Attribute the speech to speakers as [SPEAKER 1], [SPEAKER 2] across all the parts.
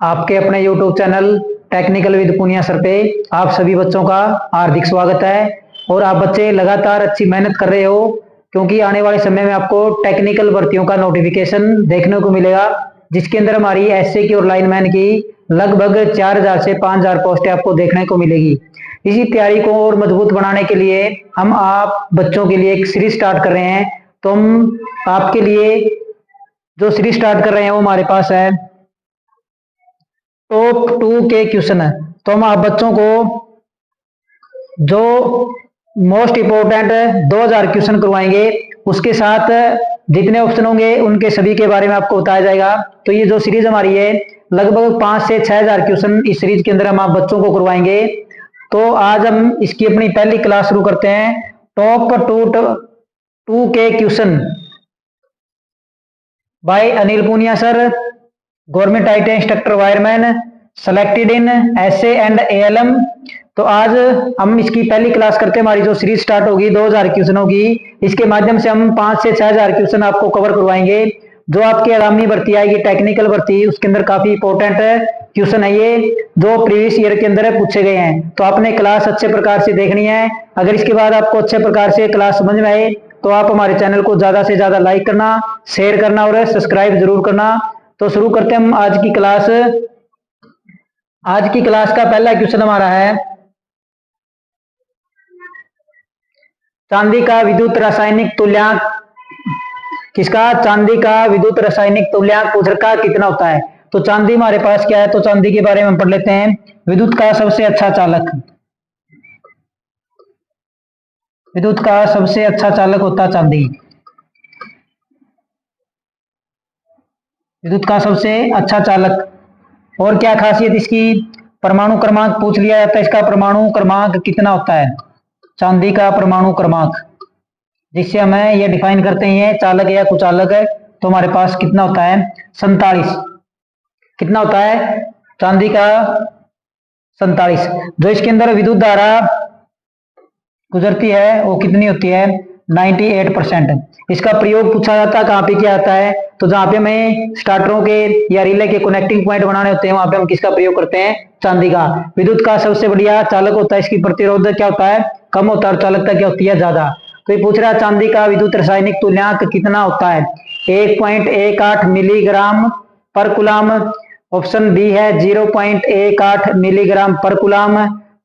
[SPEAKER 1] आपके अपने YouTube channel technical with Punia sir पे आप सभी बच्चों का हार्दिक स्वागत है। और आप बच्चे लगातार अच्छी मेहनत कर रहे हो, क्योंकि आने वाले समय में आपको टेक्निकल भर्तियों का नोटिफिकेशन देखने को मिलेगा, जिसके अंदर हमारी एसए की और लाइनमैन की लगभग 4000 से 5000 पोस्टें आपको देखने को मिलेगी। इसी तैयारी को और मजबूत बनाने के लिए हम आप बच्चों के लिए एक सीरीज स्टार्ट कर रहे हैं। तो हम आपके लिए जो सीरीज स्टार्ट कर रहे हैं वो हमारे पास है टॉप 2 के क्वेश्चन है। तो हम आप बच्चों को जो मोस्ट इंपोर्टेंट 2000 क्वेश्चन करवाएंगे, उसके साथ जितने ऑप्शन होंगे उनके सभी के बारे में आपको बताया जाएगा। तो ये जो सीरीज हमारी है, लगभग 5 से 6000 क्वेश्चन इस सीरीज के अंदर हम आप बच्चों को करवाएंगे। तो आज हम इसकी अपनी पहली क्लास शुरू करते हैं। टॉप 2 के question by Anil Poonia sir, government IT instructor wireman, selected in SA and ALM. तो आज हम इसकी पहली क्लास करते हैं। हमारी जो सीरीज स्टार्ट होगी 2000 क्वेश्चन होगी, इसके माध्यम से हम 5 से 6000 क्वेश्चन आपको कवर करवाएंगे। जो आपकी आगामी भर्ती आएगी टेक्निकल भर्ती, उसके अंदर काफी इंपॉर्टेंट क्वेश्चन है ये, जो प्रीवियस ईयर के अंदर पूछे गए हैं। तो आपने क्लास अच्छे प्रकार से देखनी है। अगर इसके बाद आपको अच्छे प्रकार से क्लास समझ में आए तो आप हमारे चैनल को ज्यादा से ज्यादा लाइक करना, शेयर करना और सब्सक्राइब जरूर करना। तो शुरू करते हैं हम आज की क्लास। आज की क्लास का पहला क्वेश्चन हमारा है, चांदी का विद्युत रासायनिक तुल्यांक किसका? चांदी का विद्युत रासायनिक तुल्यांक ऊर्जा का कितना होता है? तो चांदी हमारे पास क्या है, तो चांदी के बारे में हम पढ़ लेते हैं। विद्युत का सबसे अच्छा चालक, विद्युत का सबसे अच्छा चालक होता है चांदी। विद्युत का सबसे अच्छा चालक। और क्या खासियत इसकी? परमाणु क्रमांक पूछ लिया जाता है, इसका परमाणु क्रमांक कितना होता है? चांदी का परमाणु क्रमांक, जिससे हमें यह डिफाइन करते हैं चालक या कुचालक है। तो हमारे पास कितना होता है? 47। कितना होता है? चांदी का 47। जो इसके अंदर विद्युत धारा गुजरती है वो कितनी होती है? 98%। इसका प्रयोग पूछा जाता है कहाँ पे किया जाता है? तो जहाँ पे हमें स्टार्टरों के या रिले के कनेक्टिंग पॉइंट बनाने होते हैं, वहां पे हम किसका प्रयोग करते हैं? चांदी का। विद्युत का सबसे बढ़िया चालक होता है, इसकी प्रतिरोध क्या होता है? कम होता है, और चालकता क्या होती है? ज्यादा। तो ये पूछ रहा है चांदी का विद्युत रासायनिक तुल्यांक कितना होता है? 1.18 मिलीग्राम पर कुलाम। ऑप्शन बी है 0.18 मिलीग्राम पर कुलाम।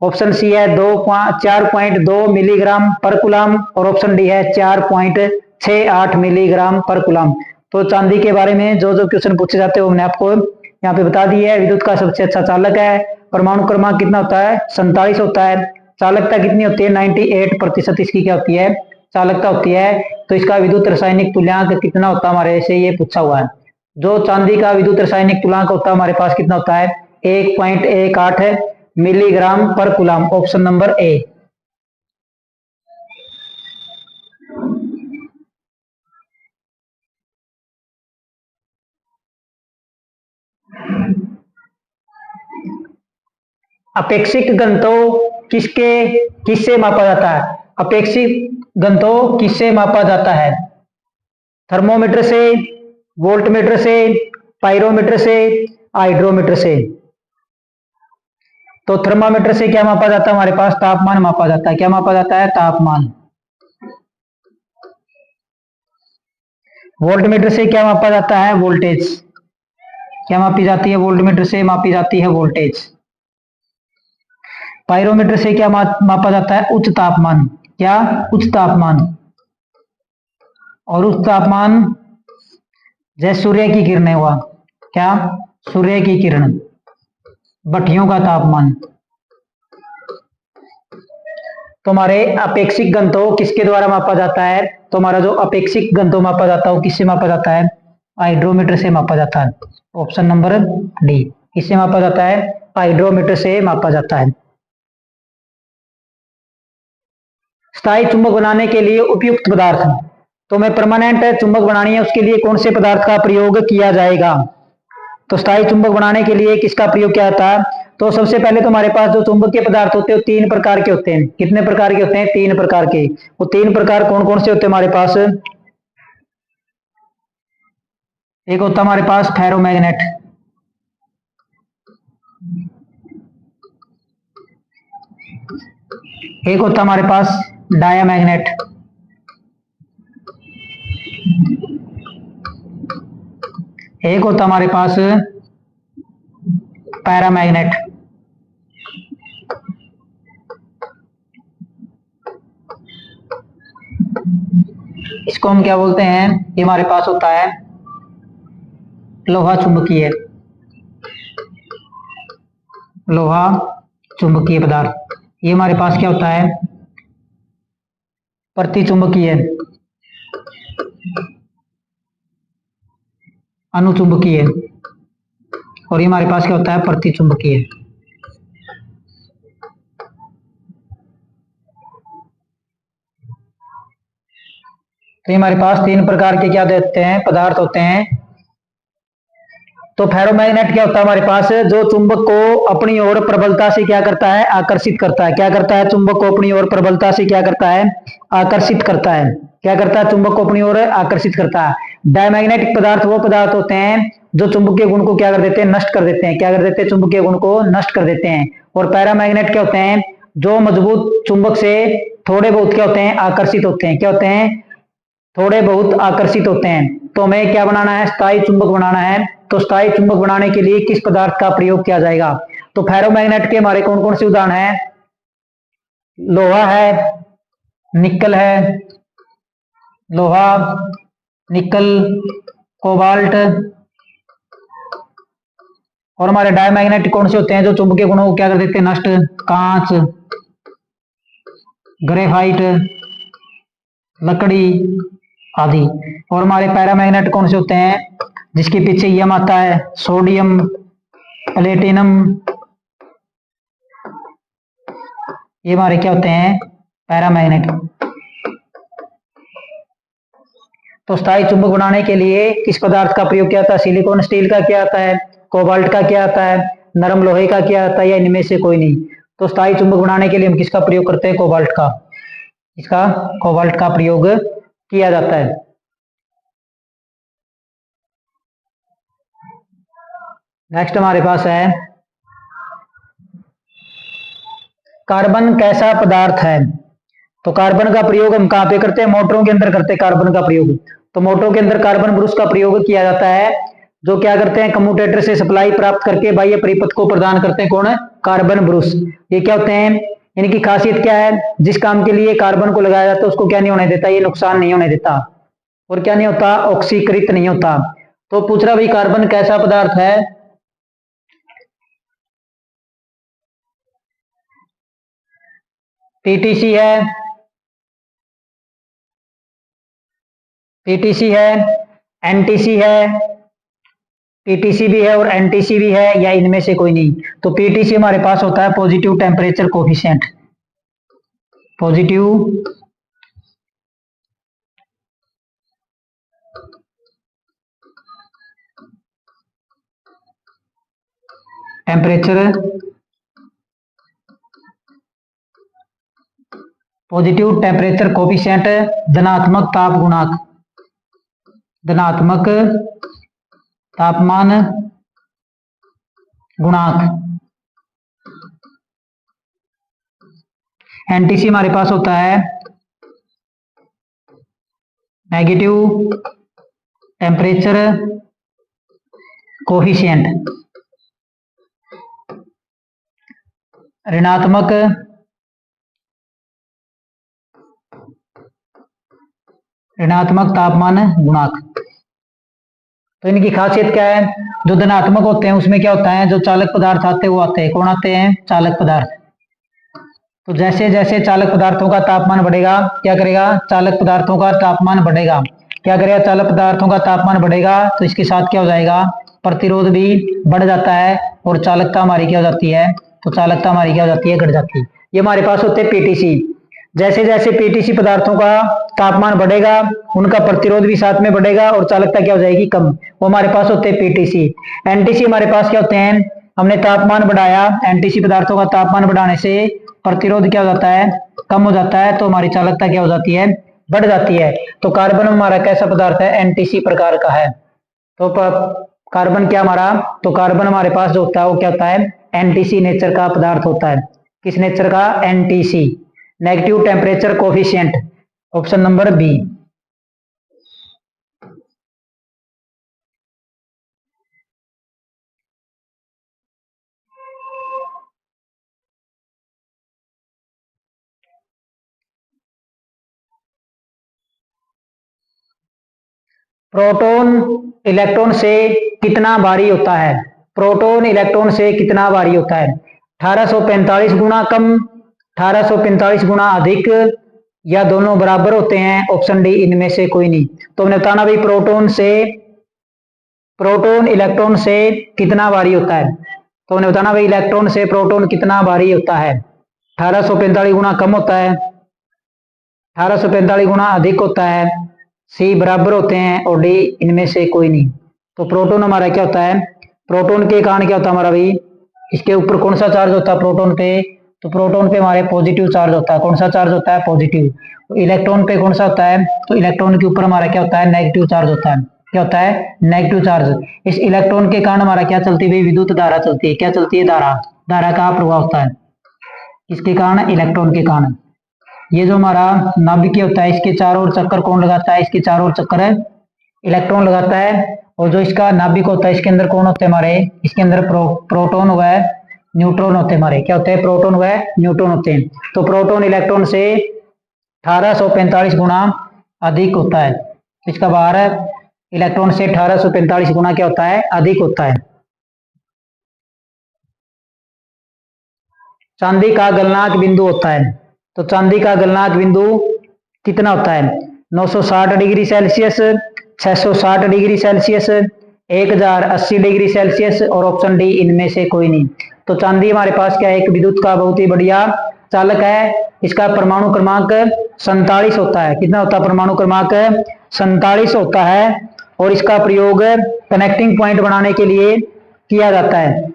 [SPEAKER 1] ऑप्शन सी है 4.2 मिलीग्राम पर कुलाम। और ऑप्शन डी है 4.68 मिलीग्राम पर कुलाम। तो चांदी के बारे में जो जो क्वेश्चन पूछे जाते हैं हमने आपको यहाँ पे बता दिया है। विद्युत का सबसे अच्छा चालक है। परमाणु क्रमांक कितना होता है? 47 होता है। चालकता कितनी होती है? 98% इसकी क्या होती है? चालकता होती है। तो इसका विद्युत रासायनिक तुल्यांक कितना होता है हमारे से ये पूछा हुआ है। जो चांदी का विद्युत रासायनिक तुल्यांक होता है हमारे पास कितना होता है? 1.18 मिलीग्राम पर कुलाम। ऑप्शन नंबर ए। अपेक्षित घनत्व किससे मापा जाता है? अपेक्षित घनत्व किससे मापा जाता है? थर्मोमीटर से, वोल्टमीटर से, पायरोमीटर से, हाइड्रोमीटर से। तो थर्मामीटर से क्या मापा जाता है हमारे पास? तापमान मापा जाता है। क्या मापा जाता है? तापमान। वोल्टमीटर से क्या मापा जाता है? वोल्टेज। क्या मापी जाती है? वोल्टमीटर से मापी जाती है वोल्टेज। पायरोमीटर से क्या मापा जाता है? उच्च तापमान। क्या? उच्च तापमान। और उच्च तापमान जैसे सूर्य की किरणें हुआ, क्या? सूर्य की किरण, भट्टियों का तापमान। तो हमारे अपेक्षित घनत्व किसके द्वारा मापा जाता है? तो हमारा जो अपेक्षित घनत्व मापा जाता है वो किससे मापा जाता है? हाइड्रोमीटर से मापा जाता है। Option number D. किससे मापा जाता है? हाइड्रोमीटर से मापा जाता है। स्थायी चुंबक बनाने के लिए उपयुक्त पदार्थ, तो हमें परमानेंट चुंबक बनानी है, उसके लिए कौन से पदार्थ का प्रयोग किया जाएगा? तो स्थायी चुंबक बनाने के लिए किसका प्रयोग किया जाता है? तो सबसे पहले तो हमारे पास जो चुंबकीय पदार्थ होते हैं 3 प्रकार के होते हैं। कितने प्रकार के होते हैं? 3 प्रकार के। वो 3 प्रकार कौन कौन से होते हैं हमारे पास? एक होता है हमारे पास फेरोमैग्नेट, एक होता है हमारे पास डायामैग्नेट, एक होता है हमारे पास पैरामैग्नेट। इसको हम क्या बोलते हैं, ये हमारे पास होता है लोहा चुंबकीय, लोहा चुंबकीय पदार्थ। ये हमारे पास क्या होता है, प्रतिचुंबकीय, अनुचुंबकीय, और ये हमारे पास क्या होता है, प्रतिचुंबकीय। तो ये हमारे पास तीन प्रकार के क्या देते हैं, पदार्थ होते हैं। तो फेरोमैग्नेट क्या होता है हमारे पास, जो चुंबक को अपनी ओर प्रबलता से क्या करता है, आकर्षित करता है। क्या करता है, चुंबक को अपनी ओर प्रबलता से क्या करता है, आकर्षित करता है। क्या करता है, चुंबक को अपनी ओर आकर्षित करता है। डायमैग्नेटिक पदार्थ वो पदार्थ होते हैं जो चुंबकीय गुण को क्या कर देते हैं, नष्ट कर देते हैं। क्या कर देते हैं, चुंबकीय गुण को नष्ट कर देते हैं। और पैरामैग्नेट क्या होते हैं, जो मजबूत चुंबक से थोड़े बहुत क्या होते हैं, आकर्षित होते हैं। क्या होते हैं, थोड़े बहुत आकर्षित होते हैं। तो हमें क्या बनाना है, स्थायी चुंबक बनाना है। तो स्थायी चुंबक बनाने के लिए किस पदार्थ का प्रयोग किया जाएगा। तो फेरोमैग्नेट के हमारे कौन कौन से उदाहरण हैं, लोहा है, निकल है, लोहा, निकल, कोबाल्ट। और हमारे डायमैग्नेट कौन से होते हैं, जो चुंबकीय गुणों को क्या कर देते हैं, नष्ट, कांच, ग्रेफाइट, लकड़ी आदि। और हमारे पैरामैग्नेट कौन से होते हैं, जिसके पीछे यम आता है, सोडियम, प्लेटिनम। ये हमारे क्या होते हैं, पैरामैग्नेट। तो स्थायी चुंबक बनाने के लिए किस पदार्थ का प्रयोग किया जाता है, सिलिकॉन स्टील का क्या आता है, कोबाल्ट का क्या आता है, नरम लोहे का क्या आता है, या इनमें से कोई नहीं। तो स्थायी चुंबक बनाने के लिए हम किसका प्रयोग करते हैं, कोबाल्ट का। इसका कोबाल्ट का प्रयोग किया जाता है। नेक्स्ट हमारे पास है कार्बन कैसा पदार्थ है। तो कार्बन का प्रयोग हम कहां पे करते हैं, मोटरों के अंदर करते हैं कार्बन का प्रयोग। तो मोटरों के अंदर कार्बन ब्रश का प्रयोग किया जाता है, जो क्या करते हैं, कम्यूटेटर से सप्लाई प्राप्त करके बाह्य परिपथ को प्रदान करते हैं। कौन है, कार्बन ब्रश। ये क्या होते हैं, इनकी खासियत क्या है, जिस काम के लिए कार्बन को लगाया जाता है उसको क्या नहीं होने देता, ये नुकसान नहीं होने देता। और क्या नहीं होता, ऑक्सीकृत नहीं होता। तो पूछ रहा भाई कार्बन कैसा पदार्थ है। पीटीसी है, पीटीसी है, एनटीसी है, पीटीसी भी है और एनटीसी भी है, या इनमें से कोई नहीं। तो पीटीसी हमारे पास होता है positive temperature coefficient, positive temperature, positive temperature coefficient, धनात्मक ताप गुणांक, धनात्मक तापमान गुणांक। एनटीसी हमारे पास होता है नेगेटिव टेम्परेचर कोफिशिएंट, ऋणात्मक तापमान गुणांक। तो इनकी खासियत क्या है, जो धनात्मक होते हैं उसमें क्या होता है, जो चालक पदार्थ आते हैं वो आते हैं, कौन आते हैं, चालक पदार्थ। तो जैसे जैसे चालक पदार्थों का तापमान बढ़ेगा, क्या करेगा, चालक पदार्थों का तापमान बढ़ेगा। क्या करेगा, चालक पदार्थों का तापमान बढ़ेगा तो इसके साथ क्या हो जाएगा, प्रतिरोध भी बढ़ जाता है और चालकता हमारी क्या हो जाती है, तो चालकता हमारी क्या हो जाती है, घट जाती है। ये हमारे पास होते हैं पीटीसी। जैसे जैसे पीटीसी पदार्थों का तापमान बढ़ेगा उनका प्रतिरोध भी साथ में बढ़ेगा और चालकता क्या हो जाएगी, कम। वो हमारे पास होते हैं पीटीसी। एनटीसी हमारे पास क्या होते हैं, हमने तापमान बढ़ाया, एनटीसी पदार्थों का तापमान बढ़ाने से प्रतिरोध क्या हो जाता है, कम हो जाता है, तो हमारी चालकता क्या हो जाती है, बढ़ जाती है। तो कार्बन हमारा कैसा पदार्थ है, एनटीसी प्रकार का है। तो कार्बन क्या हमारा, तो कार्बन हमारे पास जो होता है वो क्या होता है, एनटीसी नेचर का पदार्थ होता है। किस नेचर का, NTC. Negative temperature coefficient, option number B. Proton electron से कितना भारी होता है? प्रोटॉन इलेक्ट्रॉन से कितना भारी होता है? 1845 गुना कम, 1845 गुना अधिक, या दोनों बराबर होते हैं? ऑप्शन डी इनमें से कोई नहीं। तो हमने बताना भाई प्रोटॉन इलेक्ट्रॉन से कितना भारी होता है। तो हमने बताना भाई इलेक्ट्रॉन से प्रोटॉन कितना भारी होता है। 1845 गुना कम होता है, 1845 गुना अधिक होता है, सी बराबर होते हैं, और डी इनमें से कोई नहीं। तो प्रोटॉन हमारा क्या होता है? प्रोटॉन के कारण क्या होता है हमारा भाई? इसके ऊपर कौन सा चार्ज होता है प्रोटॉन पे? तो प्रोटॉन पे हमारे पॉजिटिव चार्ज होता है। कौन सा चार्ज होता है? पॉजिटिव। तो इलेक्ट्रॉन पे कौन सा होता है? तो इलेक्ट्रॉन के ऊपर हमारा क्या होता है? नेगेटिव चार्ज होता है। क्या होता है? Negative charge. इस इलेक्ट्रॉन के कारण हमारा क्या चलती है? विद्युत धारा चलती है। क्या चलती है? धारा। धारा का प्रभाव होता है किसके कारण? इलेक्ट्रॉन के कारण। ये जो हमारा नाभिक होता है, इसके चारों ओर चक्कर कौन लगाता है? इसके चारों ओर चक्कर इलेक्ट्रॉन लगाता है। और जो इसका नाभिक होता है, इसके अंदर कौन होते हैं हमारे? इसके अंदर प्रोटॉन व न्यूट्रॉन होते हैं हमारे। क्या होते हैं? प्रोटॉन व न्यूट्रॉन होते हैं। तो प्रोटॉन इलेक्ट्रॉन से 1845 गुना अधिक होता है। इसका भार इलेक्ट्रॉन से 1845 गुना क्या होता है? अधिक होता है। चांदी का गलनांक बिंदु होता है। तो चांदी का गलनांक बिंदु कितना होता है? 960 degree Celsius, 660 degree Celsius, 1080 degree Celsius, और ऑप्शन डी इनमें से कोई नहीं। तो चांदी हमारे पास क्या है? एक विद्युत का बहुत ही बढ़िया चालक है। इसका परमाणु क्रमांक 47 होता है। कितना होता है? परमाणु क्रमांक 47 होता है। और इसका प्रयोग कनेक्टिंग पॉइंट बनाने के लिए किया जाता है।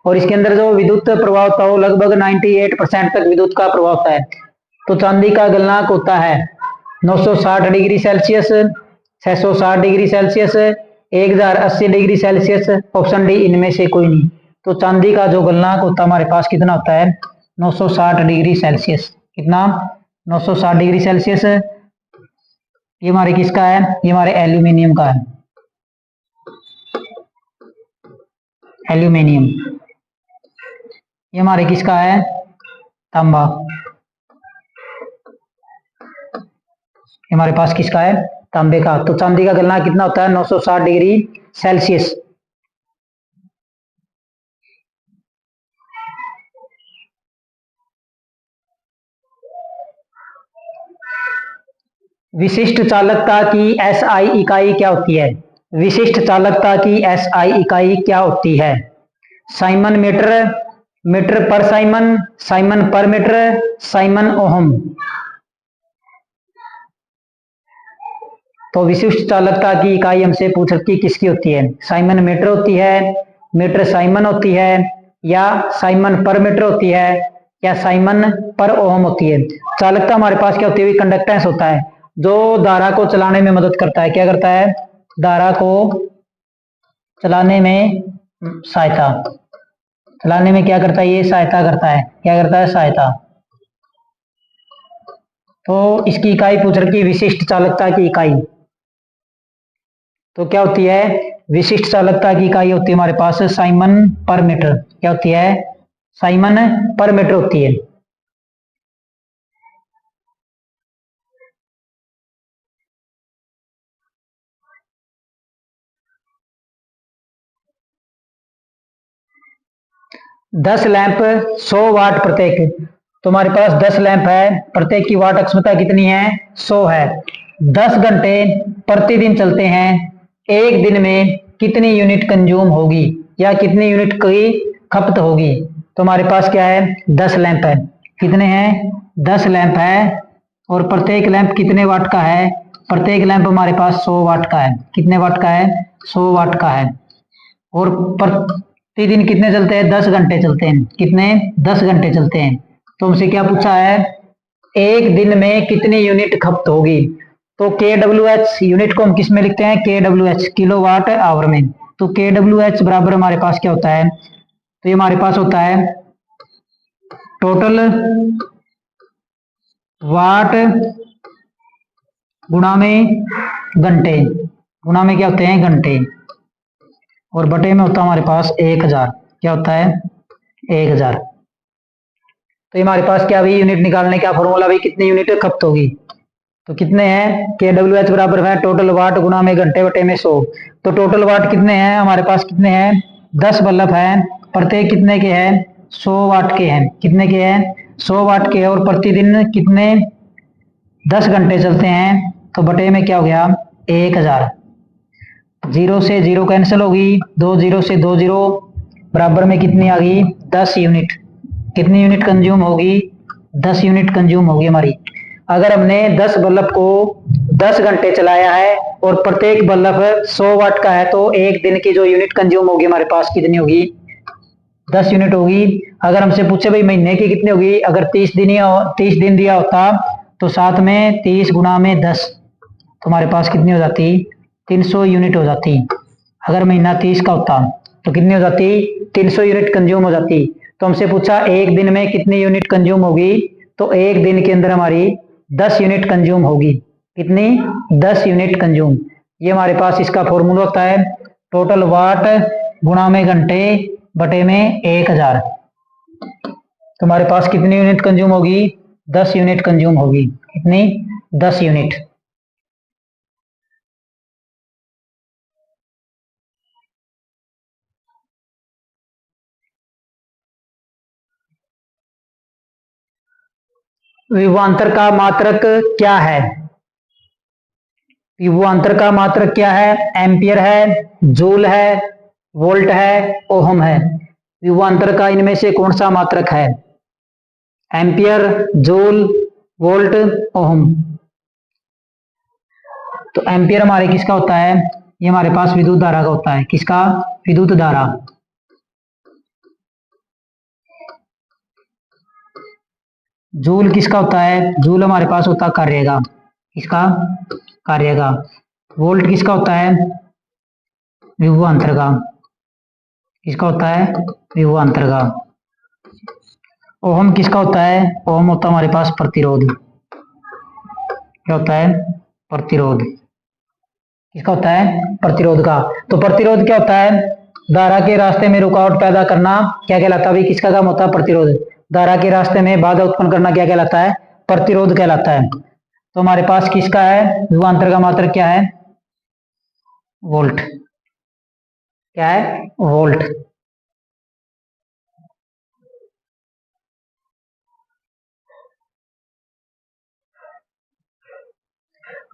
[SPEAKER 1] और इसके अंदर जो विद्युत प्रभाव होता है वो लगभग 98% तक विद्युत का प्रभाव होता है। तो चांदी का गलनांक होता है 960 degree Celsius, 660 degree Celsius, 1080 degree Celsius, option D इनमें से कोई नहीं। तो चांदी का जो गलनांक होता है हमारे पास कितना होता है? 960 डिग्री सेल्सियस। कितना? 960 डिग्री सेल्सियस। ये हमारे किसका है? ये हमारे एल्यूमिनियम का है। एल्यूमिनियम। ये हमारे किसका है? तांबा। हमारे पास किसका है? तांबे का। तो चांदी का गलनांक कितना होता है? 960 डिग्री सेल्सियस। विशिष्ट चालकता की एसआई इकाई क्या होती है? विशिष्ट चालकता की एसआई इकाई क्या होती है? साइमन मीटर, मीटर पर साइमन, साइमन पर मीटर, साइमन ओहम। तो विशिष्ट चालकता की इकाई हमसे पूछ रखी किसकी होती है? साइमन मीटर होती है, मीटर साइमन होती है, या साइमन पर मीटर होती है, या साइमन पर ओहम होती है। चालकता हमारे पास क्या होती है? कंडक्टेंस होता है, जो धारा को चलाने में मदद करता है। क्या करता है? धारा को चलाने में सहायता। चलाने में क्या करता है? ये सहायता करता है। क्या करता है? सहायता। तो इसकी इकाई पूछ रखी विशिष्ट चालकता की इकाई। तो क्या होती है? विशिष्ट चालकता की इकाई होती है हमारे पास साइमन पर मीटर। क्या होती है? साइमन पर मीटर होती है। दस लैंप 100 वाट प्रत्येक। तो हमारे पास 10 लैंप है, प्रत्येक की वाट क्षमता कितनी है? 100 है। 10 घंटे प्रतिदिन चलते हैं, एक दिन में कितनी यूनिट कंज्यूम होगी, या कितनी यूनिट की खपत होगी? तो हमारे पास क्या है? 10 लैंप है। कितने हैं? 10 लैंप है। और प्रत्येक लैंप कितने वाट का है? प्रत्येक लैंप हमारे पास 100 वाट का है। कितने वाट का है? 100 वाट का है। और प्रतिदिन कितने चलते हैं? 10 घंटे चलते हैं। कितने? 10 घंटे चलते हैं। तो हमसे क्या पूछा है? एक दिन में कितनी यूनिट खपत होगी? तो के डब्ल्यू एच यूनिट को हम किस में लिखते हैं? K W H, kilo watt hour में। तो के डब्ल्यू एच बराबर हमारे पास क्या होता है? तो ये हमारे पास होता है टोटल वाट गुणा में घंटे, गुणा में क्या होते हैं घंटे, और बटे में होता है हमारे पास 1000। क्या होता है 1000। तो ये हमारे पास क्या भी यूनिट निकालने का फॉर्मूला भी कितनी यूनिट खपत होगी, तो कितने हैं के डब्ल्यू एच बराबर है टोटल वाट गुणा में घंटे बटे में 100। तो टोटल वाट कितने हैं हमारे पास, कितने हैं 10 बल्ब हैं, प्रत्येक कितने के हैं 100 वाट के हैं, कितने के हैं 100 वाट के, और प्रतिदिन कितने 10 घंटे चलते हैं, तो बटे में क्या हो गया 1000। 0 से 0 कैंसिल होगी, 2 0 से 2 0, बराबर में कितनी आ गई 10 यूनिट। कितनी यूनिट कंज्यूम होगी 10 यूनिट कंज्यूम होगी हमारी। अगर हमने 10 बल्ब को 10 घंटे चलाया है और प्रत्येक बल्ब 100 वाट का है, तो एक दिन की जो यूनिट कंज्यूम होगी हमारे पास कितनी होगी 10 यूनिट होगी। अगर हमसे पूछे भाई महीने की कितनी होगी, अगर 30 दिन दिया होता तो साथ में 30 गुणा में 10, तो हमारे पास कितनी हो जाती 300 यूनिट हो जाती। अगर महीना 30 का होता तो कितनी हो जाती 300 यूनिट कंज्यूम हो जाती। तो हमसे पूछा एक दिन में कितनी यूनिट कंज्यूम होगी, तो एक दिन के अंदर हमारी 10 यूनिट कंज्यूम होगी। कितनी 10 यूनिट कंज्यूम। ये हमारे पास इसका फॉर्मूला होता है टोटल वाट गुणा में घंटे बटे में 1000। तो हमारे पास कितनी यूनिट कंज्यूम होगी 10 यूनिट कंज्यूम होगी। कितनी 10 यूनिट। विभवांतर का मात्रक क्या है, विभवांतर का मात्रक क्या है, एम्पियर है, जूल है, वोल्ट है, ओहम है। विभवांतर का इनमें से कौन सा मात्रक है, एम्पियर, जूल, वोल्ट, ओहम। तो एम्पियर हमारे किसका होता है, ये हमारे पास विद्युत धारा का होता है। किसका, विद्युत धारा। जूल किसका होता है, जूल हमारे पास होता है कार्य का। किसका, कार्य का। वोल्ट किसका होता है, विभवांतर का। किसका होता है, विभवांतर का। ओहम किसका होता है, ओहम होता है हमारे पास प्रतिरोध। क्या होता है, प्रतिरोध। किसका होता है, प्रतिरोध का। तो प्रतिरोध क्या होता है, धारा के रास्ते में रुकावट पैदा करना क्या कहलाता है, किसका काम होता है, प्रतिरोध। धारा के रास्ते में बाधा उत्पन्न करना क्या कहलाता है, प्रतिरोध कहलाता है। तो हमारे पास किसका है, विभवांतर का मात्रक क्या है, वोल्ट। क्या है, वोल्ट।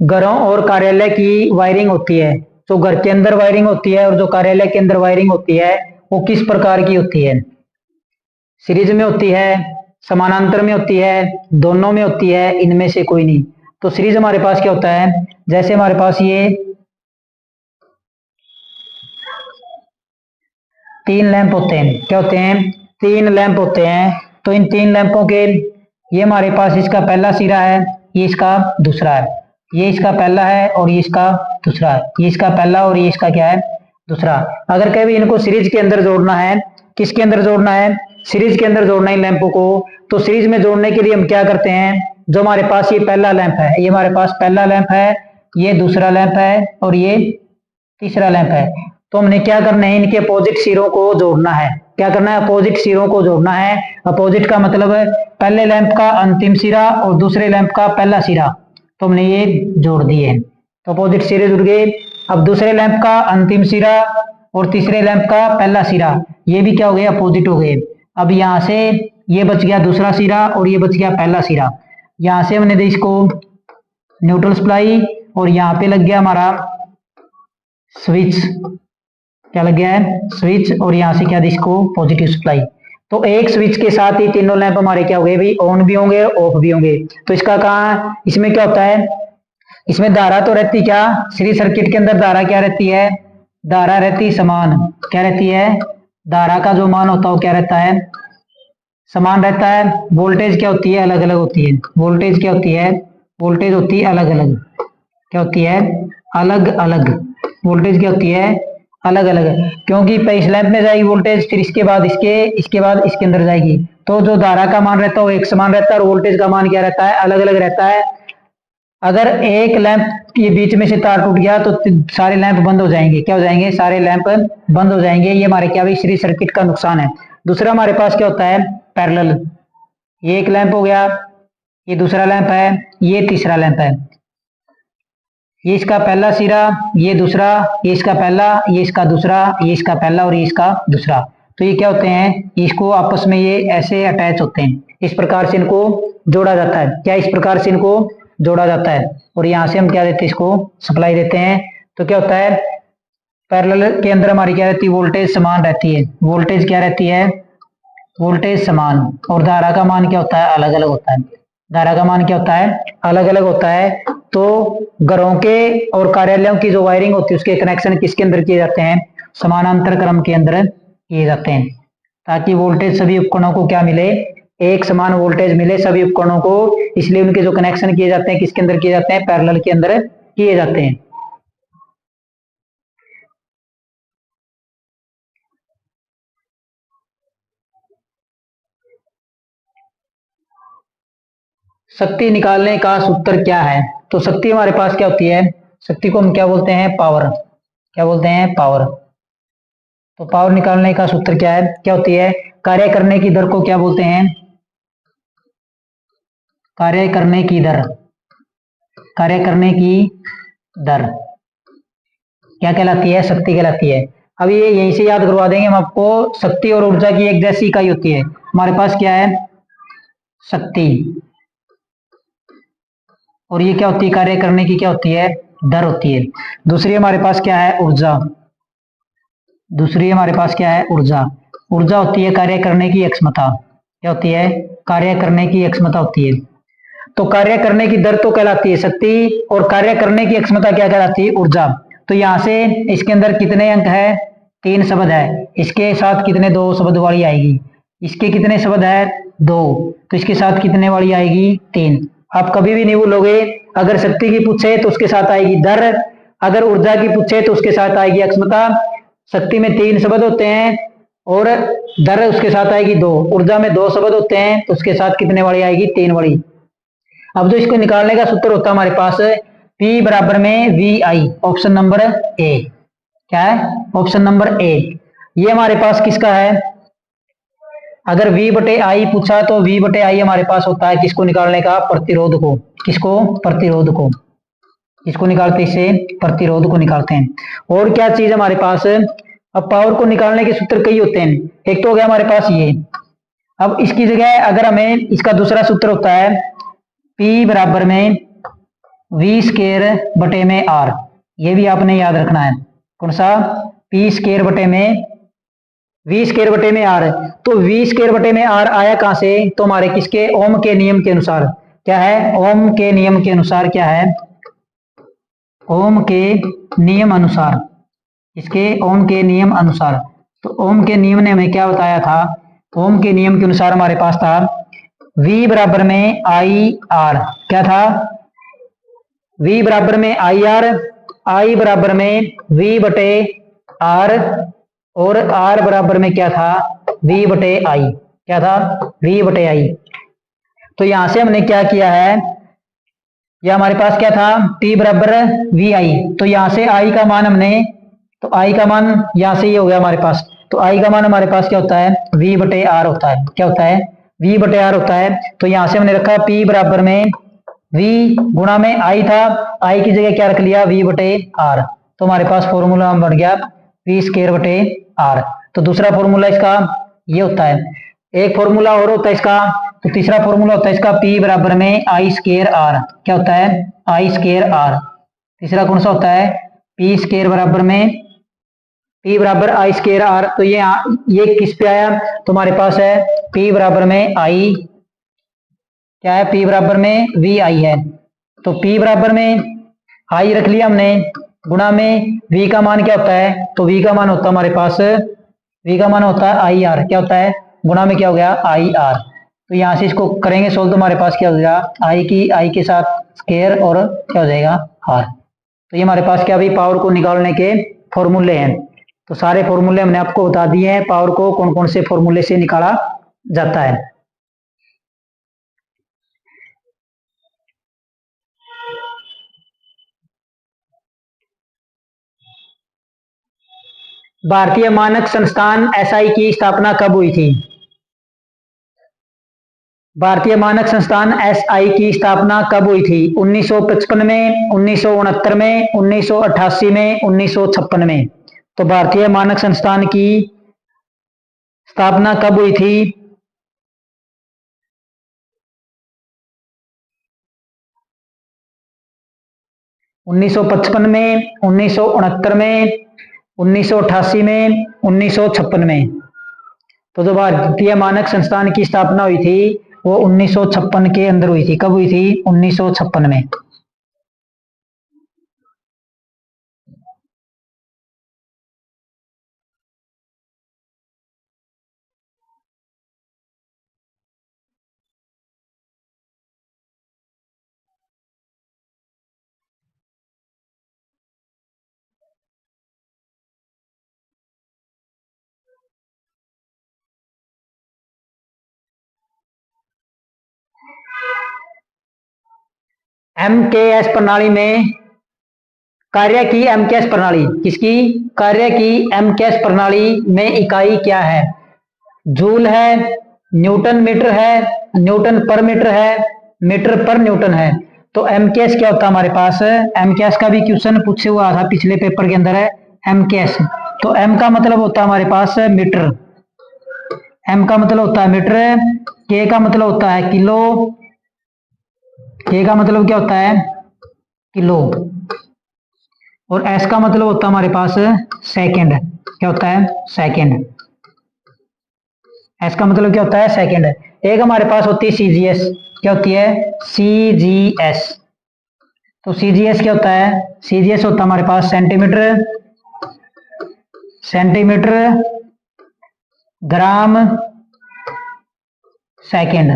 [SPEAKER 1] घरों और कार्यालय की वायरिंग होती है, जो घर के अंदर वायरिंग होती है और जो कार्यालय के अंदर वायरिंग होती है वो किस प्रकार की होती है, सीरीज में होती है, समानांतर में होती है, दोनों में होती है, इनमें से कोई नहीं। तो सीरीज हमारे पास क्या होता है, जैसे हमारे पास ये 3 लैंप होते हैं, क्या होते हैं, 3 लैंप होते हैं। तो इन 3 लैंपों के, ये हमारे पास इसका पहला सिरा है, ये इसका दूसरा है, ये इसका पहला है और ये इसका दूसरा है, ये इसका पहला और ये इसका क्या है, दूसरा। अगर कभी इनको सीरीज के अंदर जोड़ना है, किसके अंदर जोड़ना है, सीरीज के अंदर जोड़ना है इन लैंपों को, तो सीरीज में जोड़ने के लिए हम क्या करते हैं, जो हमारे पास ये पहला लैंप है, ये हमारे पास पहला लैंप है, ये दूसरा लैंप है और ये तीसरा लैंप है। तो हमने क्या करना है, इनके अपोजिट सिरों को जोड़ना है। क्या करना है, अपोजिट सिरों को जोड़ना है। अपोजिट का मतलब है पहले लैंप का अंतिम सिरा और दूसरे लैंप का पहला सिरा, तो हमने ये जोड़ दिए, तो अपोजिट सिरे जुड़ गए। अब दूसरे लैंप का अंतिम सिरा और तीसरे लैंप का पहला सिरा, ये भी क्या हो गए, अपोजिट हो गए। अब यहाँ से ये बच गया दूसरा सिरा और ये बच गया पहला सिरा। यहाँ से हमने दी इसको न्यूट्रल सप्लाई और यहाँ पे लग गया हमारा स्विच। क्या लग गया है, स्विच, और यहाँ से क्या दी इसको पॉजिटिव सप्लाई। तो एक स्विच के साथ ही तीनों लैंप हमारे क्या हो गए भाई, ऑन भी होंगे ऑफ भी होंगे। तो इसका कहाँ, इसमें क्या होता है, इसमें धारा तो रहती क्या, सीरीज सर्किट के अंदर धारा क्या रहती है, धारा रहती समान। क्या रहती है, धारा का जो मान होता है वो क्या रहता है, समान रहता है। वोल्टेज क्या होती है, अलग अलग होती है। वोल्टेज क्या होती है, वोल्टेज होती है अलग अलग। क्या होती है, अलग अलग। वोल्टेज क्या होती है, अलग अलग है, क्योंकि इस लैंप में जाएगी वोल्टेज, फिर इसके बाद इसके अंदर जाएगी, तो जो धारा का मान रहता है वो एक समान रहता है और वोल्टेज का मान क्या रहता है, अलग अलग रहता है। अगर एक लैंप के बीच में से तार टूट गया तो सारे लैंप बंद हो जाएंगे, क्या हो जाएंगे, सारे लैंप बंद हो जाएंगे। ये हमारे क्या भाई सीरीज सर्किट का नुकसान है। दूसरा हमारे पास क्या होता है, पैरेलल। ये एक लैंप हो गया, ये दूसरा लैंप है, ये तीसरा लैंप है, ये इसका पहला सिरा, ये दूसरा, ये इसका पहला, ये इसका दूसरा, ये इसका पहला और ये इसका दूसरा। तो ये क्या होते हैं, इसको आपस में ये ऐसे अटैच होते हैं, इस प्रकार से इनको जोड़ा जाता है। क्या इस प्रकार से इनको जोड़ा जाता है, और यहाँ से हम क्या देते हैं, इसको सप्लाई देते हैं। तो क्या होता है, पैरेलल के अंदर हमारी क्या रहती है, वोल्टेज समान रहती है। वोल्टेज क्या रहती है, वोल्टेज समान, और धारा का मान क्या होता है, अलग अलग होता है। धारा का मान क्या होता है, अलग अलग होता है। तो घरों के और कार्यालयों की जो वायरिंग होती है उसके कनेक्शन किसके अंदर किए जाते हैं, समानांतर क्रम के अंदर किए जाते हैं, ताकि वोल्टेज सभी उपकरणों को क्या मिले, एक समान वोल्टेज मिले सभी उपकरणों को। इसलिए उनके जो कनेक्शन किए जाते हैं किसके अंदर किए जाते हैं, पैरेलल के अंदर किए जाते हैं। शक्ति निकालने का सूत्र क्या है, तो शक्ति हमारे पास क्या होती है, शक्ति को हम क्या बोलते हैं, पावर। क्या बोलते हैं, पावर। तो पावर निकालने का सूत्र क्या है, क्या होती है, कार्य करने की दर को क्या बोलते हैं, कार्य करने की दर। कार्य करने की दर क्या कहलाती है, शक्ति कहलाती है। अब ये यहीं से याद करवा देंगे हम आपको, शक्ति और ऊर्जा की एक जैसी इकाई होती है। हमारे पास क्या है, शक्ति, और ये क्या होती है, कार्य करने की क्या होती है, दर होती है। दूसरी हमारे पास क्या है, ऊर्जा। दूसरी हमारे पास क्या है, ऊर्जा। ऊर्जा होती है कार्य करने की क्षमता। क्या होती है, कार्य करने की क्षमता होती है। तो कार्य करने की दर तो कहलाती है शक्ति, और कार्य करने की क्षमता क्या कहलाती है, ऊर्जा। तो यहां से इसके अंदर कितने अंक है, 3 शब्द है, इसके साथ कितने 2 शब्द वाली आएगी, इसके कितने शब्द है 2, तो इसके साथ कितने वाली आएगी 3। आप कभी भी नहीं भूलोगे, अगर शक्ति की पूछे तो उसके साथ आएगी दर, अगर ऊर्जा की पूछे तो उसके साथ आएगी क्षमता। शक्ति में 3 शब्द होते हैं और दर उसके साथ आएगी 2, ऊर्जा में 2 शब्द होते हैं तो उसके साथ कितने वाली आएगी, 3 वाली। अब जो इसको निकालने का सूत्र होता है हमारे पास, P बराबर में V I, option number A. क्या है, ऑप्शन नंबर ए। ये हमारे पास किसका है, अगर V बटे आई पूछा तो V बटे आई हमारे पास होता है किसको निकालने का, प्रतिरोध को। किसको, प्रतिरोध को। इसको निकालते इसे प्रतिरोध को निकालते हैं। और क्या चीज हमारे पास, अब पावर को निकालने के सूत्र कई होते हैं, एक तो हो गया हमारे पास ये। अब इसकी जगह अगर हमें इसका दूसरा सूत्र होता है P बराबर में वी स्केयर बटे में आर, ये भी आपने याद रखना है। कौन सा, P स्केयर बटे में वी स्केयर बटे में आर। तो वी स्केयर बटे में आर आया कहां से, तो हमारे किसके, ओम के नियम के अनुसार। क्या है, ओम के नियम के अनुसार। क्या है, ओम के नियम अनुसार। इसके ओम के नियम अनुसार। तो ओम के नियम ने हमें क्या बताया था, ओम के नियम के अनुसार हमारे पास था V बराबर में आई आर। क्या था, V बराबर में आई आर, आई बराबर में V बटे आर, और R बराबर में क्या था, V बटे आई। क्या था, V बटे आई। तो यहां से हमने क्या किया है, यह हमारे पास क्या था, P बराबर वी आई। तो यहां से I का मान हमने, तो I का मान यहां से ये हो गया हमारे पास। तो I का मान हमारे पास क्या होता है, V बटे आर होता है। क्या होता है, V बटे आर होता है। तो यहां से हमने रखा P बराबर में V गुणा में I था, I की जगह क्या रख लिया, V बटे आर। तो हमारे पास फॉर्मूला बन गया V स्केयर बटे आर। तो दूसरा फॉर्मूला इसका ये होता है। एक फॉर्मूला और होता है इसका, तो तीसरा फॉर्मूला होता है इसका P बराबर में आई स्केयर आर। क्या होता है, आई स्केयर आर। तीसरा कौन सा होता है, P स्केयर बराबर में P बराबर आई स्केयर आर। तो ये किस पे आया, तो हमारे पास है P बराबर में आई, क्या है, P बराबर में वी आई है। तो P बराबर में आई रख लिया हमने, गुणा में V का मान क्या होता है, तो V का मान होता है हमारे पास, V का मान होता है आई आर। क्या होता है, गुणा में क्या हो गया, आई आर। तो यहां से इसको करेंगे सोल्व, तो हमारे पास क्या हो जाएगा, आई के साथ स्केयर और क्या हो जाएगा आर। तो ये हमारे पास क्या, भी पावर को निकालने के फॉर्मूले हैं। तो सारे फॉर्मूले हमने आपको बता दिए हैं, पावर को कौन कौन से फॉर्मूले से निकाला जाता है। भारतीय मानक संस्थान एसआई की स्थापना कब हुई थी? भारतीय मानक संस्थान एसआई की स्थापना कब हुई थी? 1955 में, 1969 में, 1988 में, 1956 में। तो भारतीय मानक संस्थान की स्थापना कब हुई थी? 1955 में, 1969 में, 1988 में, 1956 में। तो जो भारतीय मानक संस्थान की स्थापना हुई थी वो 1956 के अंदर हुई थी। कब हुई थी? 1956 में। एमकेएस प्रणाली में कार्य की एमकेएस प्रणाली किसकी? कार्य की एमकेएस प्रणाली में इकाई क्या है? जूल है, न्यूटन मीटर है, न्यूटन पर मीटर है, मीटर पर न्यूटन है। तो एमकेएस क्या होता है हमारे पास? एमकेएस का भी क्वेश्चन पूछे हुआ था पिछले पेपर के अंदर है एमकेएस। तो एम का मतलब होता है हमारे पास मीटर, एम का मतलब होता है मीटर, के का मतलब होता है किलो, के का मतलब क्या होता है? किलो, और एस का मतलब होता है हमारे पास सेकंड। क्या होता है? सेकंड। एस का मतलब क्या होता है? सेकंड। एक हमारे पास होती है सीजीएस। क्या होती है? सीजीएस। तो सीजीएस क्या होता है? सीजीएस होता है हमारे पास सेंटीमीटर, सेंटीमीटर, ग्राम, सेकंड।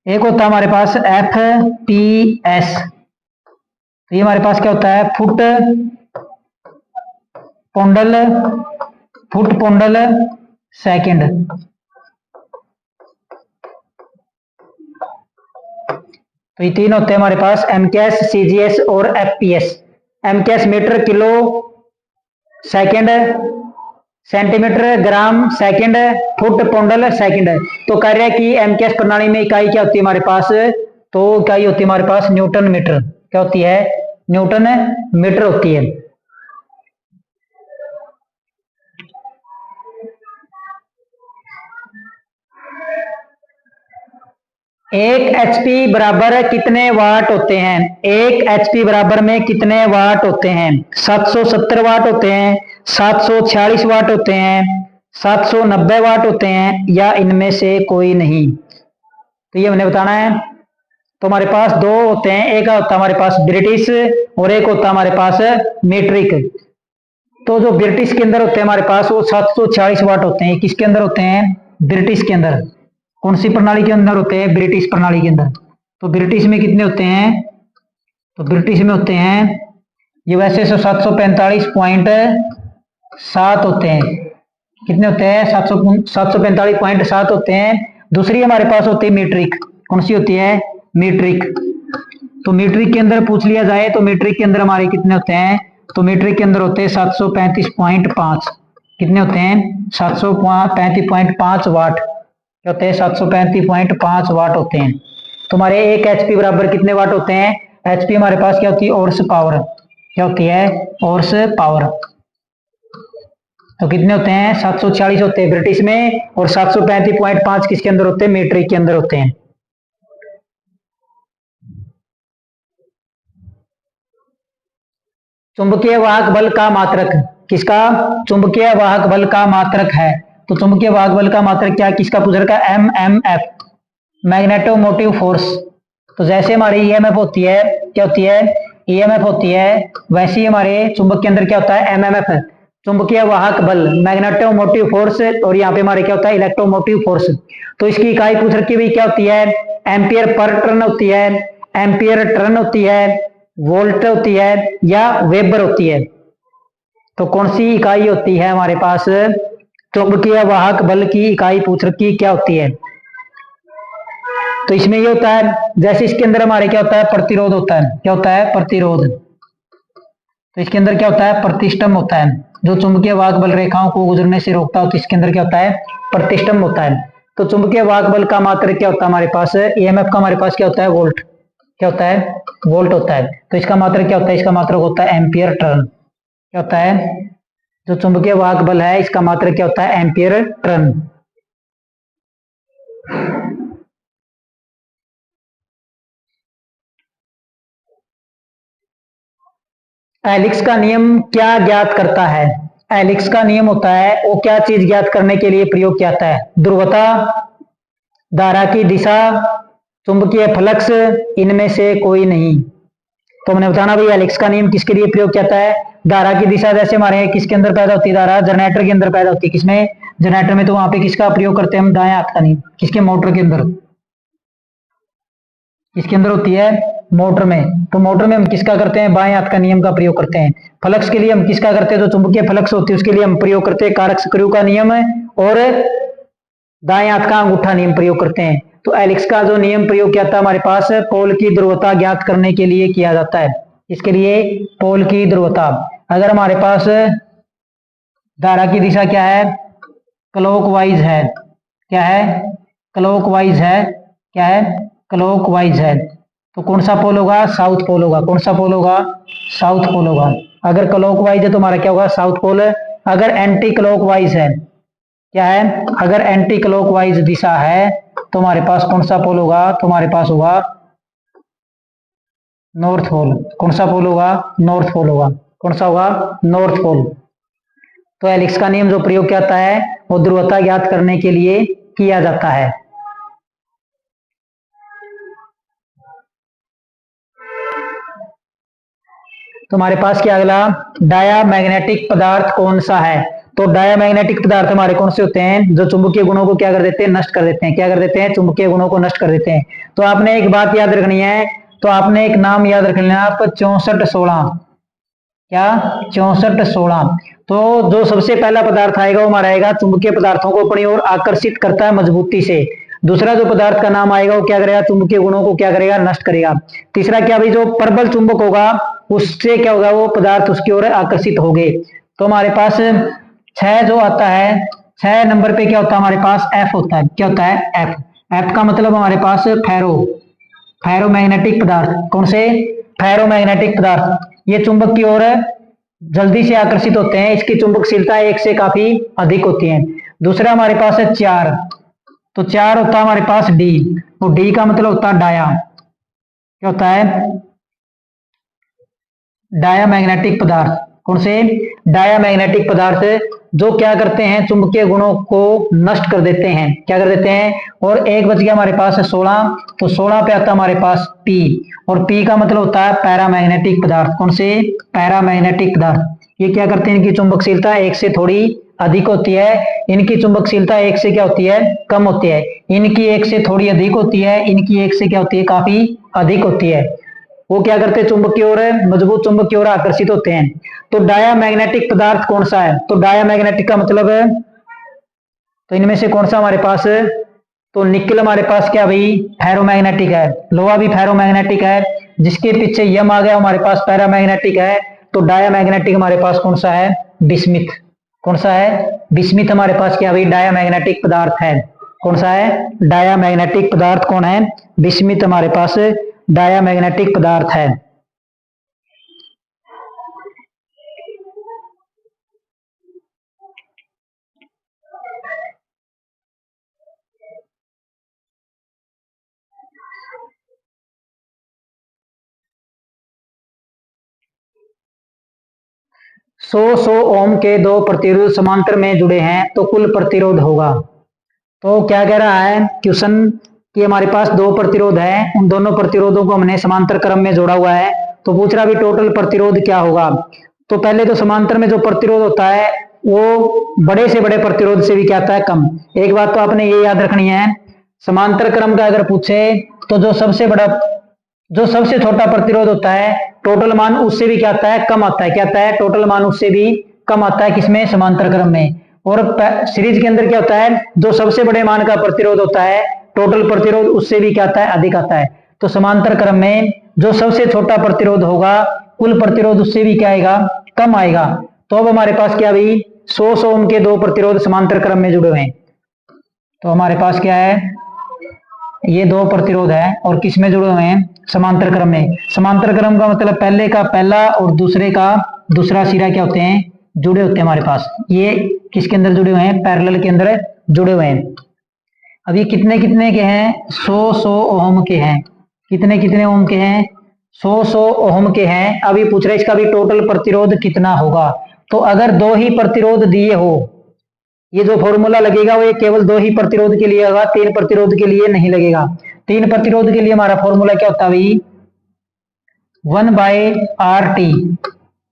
[SPEAKER 1] एक होता है हमारे पास एफपीएस। तो ये हमारे पास क्या होता है? Foot poundal, foot poundal second. तो ये तीन होते हैं हमारे पास, एमकेएस, सीजीएस और FPS. MKS metre, kilo, second, centimetre, gram, second, foot poundal second. तो कार्य की एमकेएस प्रणाली में इकाई क्या होती है हमारे पास? तो इकाई होती है हमारे पास न्यूटन मीटर। क्या होती है? न्यूटन मीटर होती है। एक एचपी बराबर कितने वाट होते हैं? एक एचपी बराबर में कितने वाट होते हैं? 770 वाट होते हैं, 746 वाट होते हैं, 790 वाट होते हैं, या इनमें से कोई नहीं? तो ये हमने बताना है। तो हमारे पास दो होते हैं, एक होता है हमारे पास ब्रिटिश और एक होता है हमारे पास मीट्रिक। तो जो ब्रिटिश के अंदर होते हैं हमारे पास वो 746 वाट होते हैं। किसके अंदर होते हैं? ब्रिटिश के अंदर। कौन सी प्रणाली के अंदर होते हैं? ब्रिटिश प्रणाली के अंदर। तो ब्रिटिश में कितने होते हैं? तो ब्रिटिश में होते हैं ये वैसे 745.7 होते हैं। कितने होते हैं? 745.7 होते हैं। दूसरी हमारे पास होती है मीट्रिक। कौन सी होती है? मीट्रिक। तो मीट्रिक के अंदर पूछ लिया जाए तो मीट्रिक के अंदर हमारे कितने होते हैं? तो मीट्रिक के अंदर होते हैं 735.5। कितने होते हैं? 735.5 वाट। क्या होते हैं? 735.5 वाट होते हैं। तो हमारे एक एचपी बराबर कितने वाट होते हैं? एचपी हमारे पास क्या होती है? ऑर्स पावर। क्या होती है? ऑर्स पावर। तो कितने होते हैं? 746 होते हैं ब्रिटिश में, और 735.5 किसके अंदर होते हैं? मीट्रिक के अंदर होते हैं। चुंबकीय वाहक बल का मात्रक किसका? चुंबकीय वाहक बल का मात्रक है। तो चुंबकीय वाहक बल का मात्रक क्या? किसका पूछ रखा है? MMF, magnetomotive force. तो जैसे हमारी ईएमएफ होती है, क्या होती है? ईएमएफ होती है, वैसे ही हमारे चुंबक के अंदर क्या होता है? एमएमएफ, चुंबकीय वाहक बल, मैग्नेटोमोटिव फोर्स, और यहाँ पे हमारे क्या होता है? Electromotive force. तो इसकी इकाई पूछ रखी हुई क्या होती है? एम्पियर पर टर्न होती है, एम्पियर टर्न होती है, वोल्ट होती है या वेबर होती है? तो कौन सी इकाई होती है हमारे पास? चुंबकीय वाहक बल की इकाई पूछ रखी, क्या होती है? तो इसमें ये होता है, जैसे इसके अंदर हमारे क्या होता है, प्रतिरोध होता है। क्या होता है? प्रतिरोध। तो इसके अंदर क्या होता है? प्रतिष्ठम होता है, जो चुंबकीय वाहक बल रेखाओं को गुजरने से रोकता हो, तो इसके अंदर क्या होता है? प्रतिष्ठम होता है। तो चुंबकीय वाहक बल का मात्रक क्या होता है हमारे पास? ईएमएफ का हमारे पास क्या होता है? वोल्ट। क्या होता है? वोल्ट होता है। तो इसका मात्रक क्या होता है? इसका मात्रक होता है एम्पियर टर्न। क्या होता है? जो चुंबकीय वाहक बल है इसका मात्रक क्या होता है? Ampere turn. एलिक्स का नियम क्या ज्ञात करता है? एलिक्स का नियम होता है, वो क्या चीज ज्ञात करने के लिए प्रयोग किया जाता है? ध्रुवता, धारा की दिशा, चुंबकीय फ्लक्स, इनमें से कोई नहीं। तो हमने बताना भाई एलिक्स का नियम किसके लिए प्रयोग किया जाता है? धारा की दिशा, जैसे हमारे किसके अंदर पैदा होती है धारा? जनरेटर के अंदर पैदा होती है। किसमें? जनरेटर में। तो वहां पे किसका प्रयोग करते हैं हम? दाएं हाथ का नियम। किसके? मोटर के अंदर। किसके अंदर होती है? मोटर में। तो मोटर में हम किसका करते हैं? बाएं हाथ का नियम का प्रयोग करते हैं। फ्लक्स के लिए हम किसका करते हैं? जो चुंबकीय फ्लक्स होती है उसके लिए हम प्रयोग करते हैं कारक स्क्रू का नियम, और दाएं हाथ का अंगूठा नियम प्रयोग करते हैं। तो एलिक्स का जो नियम प्रयोग किया था हमारे पास, पोल की ध्रुवता ज्ञात करने के लिए किया जाता है। इसके लिए पोल की ध्रुवता। अगर हमारे पास धारा की दिशा क्या है? क्लॉकवाइज है। क्या है? क्लॉकवाइज है। क्या है? क्लॉकवाइज है। तो कौन सा पोल होगा? साउथ पोल होगा। कौन सा पोल होगा? साउथ पोल होगा। अगर क्लॉकवाइज है तो हमारा क्या होगा? South pole. अगर एंटी क्लॉकवाइज है, क्या है? अगर एंटी क्लॉकवाइज दिशा है तो हमारे पास कौन सा पोल होगा? तो हमारे पास होगा नॉर्थ पोल। कौन सा पोल होगा? नॉर्थ पोल होगा। कौन सा होगा? North pole. तो एलिक्स का नियम जो प्रयोग किया जाता है वो ध्रुवता ज्ञात करने के लिए किया जाता है। तो हमारे पास क्या अगला? डायामैग्नेटिक पदार्थ कौन सा है? तो डायामैग्नेटिक पदार्थ हमारे कौन से होते हैं? जो चुंबकीय गुणों को क्या कर देते हैं? नष्ट कर देते हैं। क्या कर देते हैं? चुंबकीय गुणों को नष्ट कर देते हैं। तो आपने एक बात याद रखनी है, तो आपने एक नाम याद रख लेना आप, 6416। क्या? 6416। तो जो सबसे पहला पदार्थ आएगा वो हमारा आएगा चुंबकीय पदार्थों को अपनी ओर आकर्षित करता है मजबूती से। दूसरा जो पदार्थ का नाम आएगा वो क्या करेगा? चुंबकीय गुणों को क्या करेगा? नष्ट करेगा। तीसरा क्या भाई? जो प्रबल चुंबक होगा उससे क्या होगा? वो पदार्थ उसकी ओर आकर्षित होंगे। तो हमारे पास 6 जो आता है, 6 नंबर पे क्या होता है हमारे पास? एफ होता है। क्या होता है? एफ। एफ का मतलब हमारे पास फेरोमैग्नेटिक पदार्थ। कौन से? फेरोमैग्नेटिक पदार्थ। ये चुंबक की ओर जल्दी से आकर्षित होते हैं, इसकी चुंबकशीलता 1 से काफी अधिक होती है। दूसरा हमारे पास है 4। तो 4 होता है हमारे पास डी। तो डी का मतलब होता है डाया। क्या होता है? डायामैग्नेटिक पदार्थ। कौन से? डायामैग्नेटिक पदार्थ, जो क्या करते हैं? चुंबकीय गुणों को नष्ट कर देते हैं। क्या कर देते हैं? और एक बच गया हमारे पास 16। तो 16 पे आता है हमारे पास पी, और पी का मतलब होता है पैरामैग्नेटिक पदार्थ। कौन से? पैरामैग्नेटिक पदार्थ। ये क्या करते हैं? इनकी चुंबकशीलता 1 से थोड़ी अधिक होती है। इनकी चुंबकशीलता 1 से क्या होती है? कम होती है। इनकी 1 से थोड़ी अधिक होती है, इनकी 1 से क्या होती है? काफी अधिक होती है। वो क्या करते हैं? चुंबक की ओर, मजबूत चुंबक की ओर आकर्षित होते हैं। तो डायामैग्नेटिक पदार्थ कौन सा है? तो डायामैग्नेटिक का मतलब है, तो इनमें से कौन सा हमारे पास? तो निकल हमारे पास क्या भाई? फेरोमैग्नेटिक है। लोहा भी फेरोमैग्नेटिक है। जिसके पीछे यम आ गया हमारे पास पैरामैग्नेटिक है। तो डायामैग्नेटिक हमारे पास कौन सा है? बिस्मिथ। कौन सा है? बिस्मिथ हमारे पास क्या भाई? डायामैग्नेटिक पदार्थ है। कौन सा है? डायामैग्नेटिक पदार्थ कौन है? बिस्मिथ हमारे पास डायामैग्नेटिक पदार्थ है। सौ ओम के दो प्रतिरोध समांतर में जुड़े हैं तो कुल प्रतिरोध होगा। तो क्या कह रहा है क्वेश्चन कि हमारे पास दो प्रतिरोध है, उन दोनों प्रतिरोधों को हमने समांतर क्रम में जोड़ा हुआ है। तो पूछ रहा भी टोटल प्रतिरोध क्या होगा। तो पहले तो समांतर में जो प्रतिरोध होता है वो बड़े से बड़े प्रतिरोध से भी क्या आता है? कम। एक बात तो आपने ये याद रखनी है, समांतर क्रम का अगर पूछे तो जो सबसे बड़ा जो सबसे छोटा प्रतिरोध होता है टोटल मान उससे भी क्या आता है, कम आता है। क्या आता है, टोटल मान उससे भी कम आता है। किसमें, समांतर क्रम में। और सीरीज के अंदर क्या होता है, जो सबसे बड़े मान का प्रतिरोध होता है टोटल प्रतिरोध उससे भी क्या आता है, अधिक आता है। तो समांतर क्रम में जो सबसे छोटा प्रतिरोध होगा कुल प्रतिरोध उससे भी क्या आएगा, कम आएगा। तो अब हमारे पास क्या भी 100 ओम के दो प्रतिरोध समांतर क्रम में जुड़े हुए हैं। तो हमारे पास क्या है, ये दो प्रतिरोध है और किस में जुड़े हुए हैं, समांतर क्रम में। समांतर क्रम का मतलब पहले का पहला और दूसरे का दूसरा सिरा क्या होते हैं, जुड़े होते हैं हमारे पास। ये किसके अंदर जुड़े हुए हैं, पैरेलल के अंदर जुड़े हुए हैं। अब ये कितने कितने के हैं, 100 ओम के हैं। कितने कितने ओम के हैं, 100 ओम के हैं। अभी पूछ रहे इसका भी टोटल प्रतिरोध कितना होगा। तो अगर दो ही प्रतिरोध दिए हो, ये जो फॉर्मूला लगेगा वो केवल दो ही प्रतिरोध के लिए होगा, तीन प्रतिरोध के लिए नहीं लगेगा। तीन प्रतिरोध के लिए हमारा फॉर्मूला क्या होता है भाई, 1/RT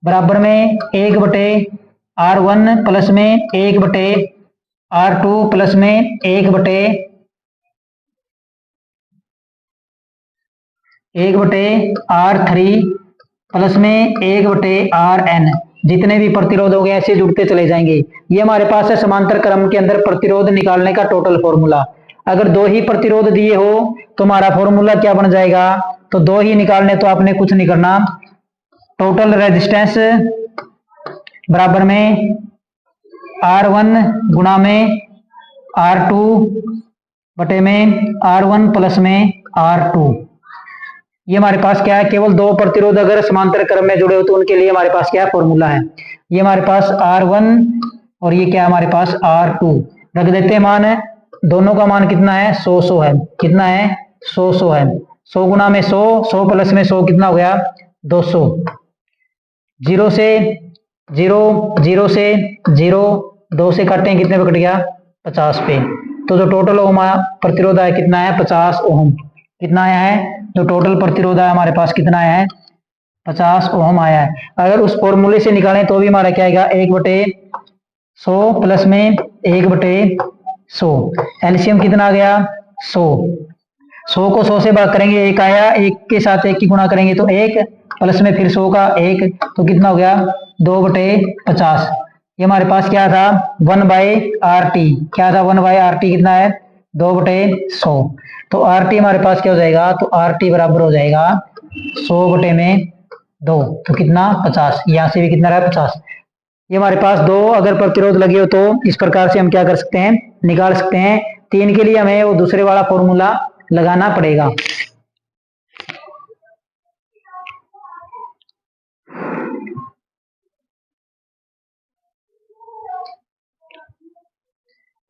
[SPEAKER 1] बराबर में 1/R1 प्लस में 1/R2 प्लस में 1/R3 प्लस में 1/RN। जितने भी प्रतिरोध हो गए ऐसे जुड़ते चले जाएंगे। ये हमारे पास है समांतर क्रम के अंदर प्रतिरोध निकालने का टोटल फॉर्मूला। अगर दो ही प्रतिरोध दिए हो तो हमारा फॉर्मूला क्या बन जाएगा, तो दो ही निकालने तो आपने कुछ नहीं करना, टोटल रेजिस्टेंस बराबर में R1 गुणा में R2 बटे में R1 प्लस में R2। ये हमारे पास क्या है, केवल दो प्रतिरोध अगर समांतर क्रम में जुड़े हो तो उनके लिए हमारे पास क्या फॉर्मूला है। ये हमारे पास R1 और ये क्या है हमारे पास R2 रख देते हैं मान है। दोनों का मान कितना है, 100 है। कितना है, 100 है। 100 गुना में 100, 100 प्लस में 100 कितना हो गया, 200। 0 से 0, 0 से 0, 2 से काटें कितने पे कट गया, 50 पे। तो जो टोटल ओम प्रतिरोध है कितना है, 50 ओम। कितना आया है, जो टोटल प्रतिरोध है हमारे पास कितना आया है, 50 ओम आया है। अगर उस फॉर्मूले से निकालें तो भी हमारा क्या आएगा, 1/100 प्लस में 1/100। एलसीएम कितना आ गया, 100। 100 को 100 से भाग करेंगे, एक आया, एक के साथ एक की गुणा करेंगे तो 1 प्लस में फिर 100 का 1, तो कितना हो गया, 2/50। ये हमारे पास क्या था, 1/RT। क्या था, 1/RT कितना है, 2/100। तो RT हमारे पास क्या हो जाएगा, तो RT बराबर हो जाएगा 100/2। तो कितना, 50। यहाँ से भी कितना रहा, 50। ये हमारे पास दो अगर प्रतिरोध लगे हो तो इस प्रकार से हम क्या कर सकते हैं, निकाल सकते हैं। 3 के लिए हमें वो दूसरे वाला फॉर्मूला लगाना पड़ेगा।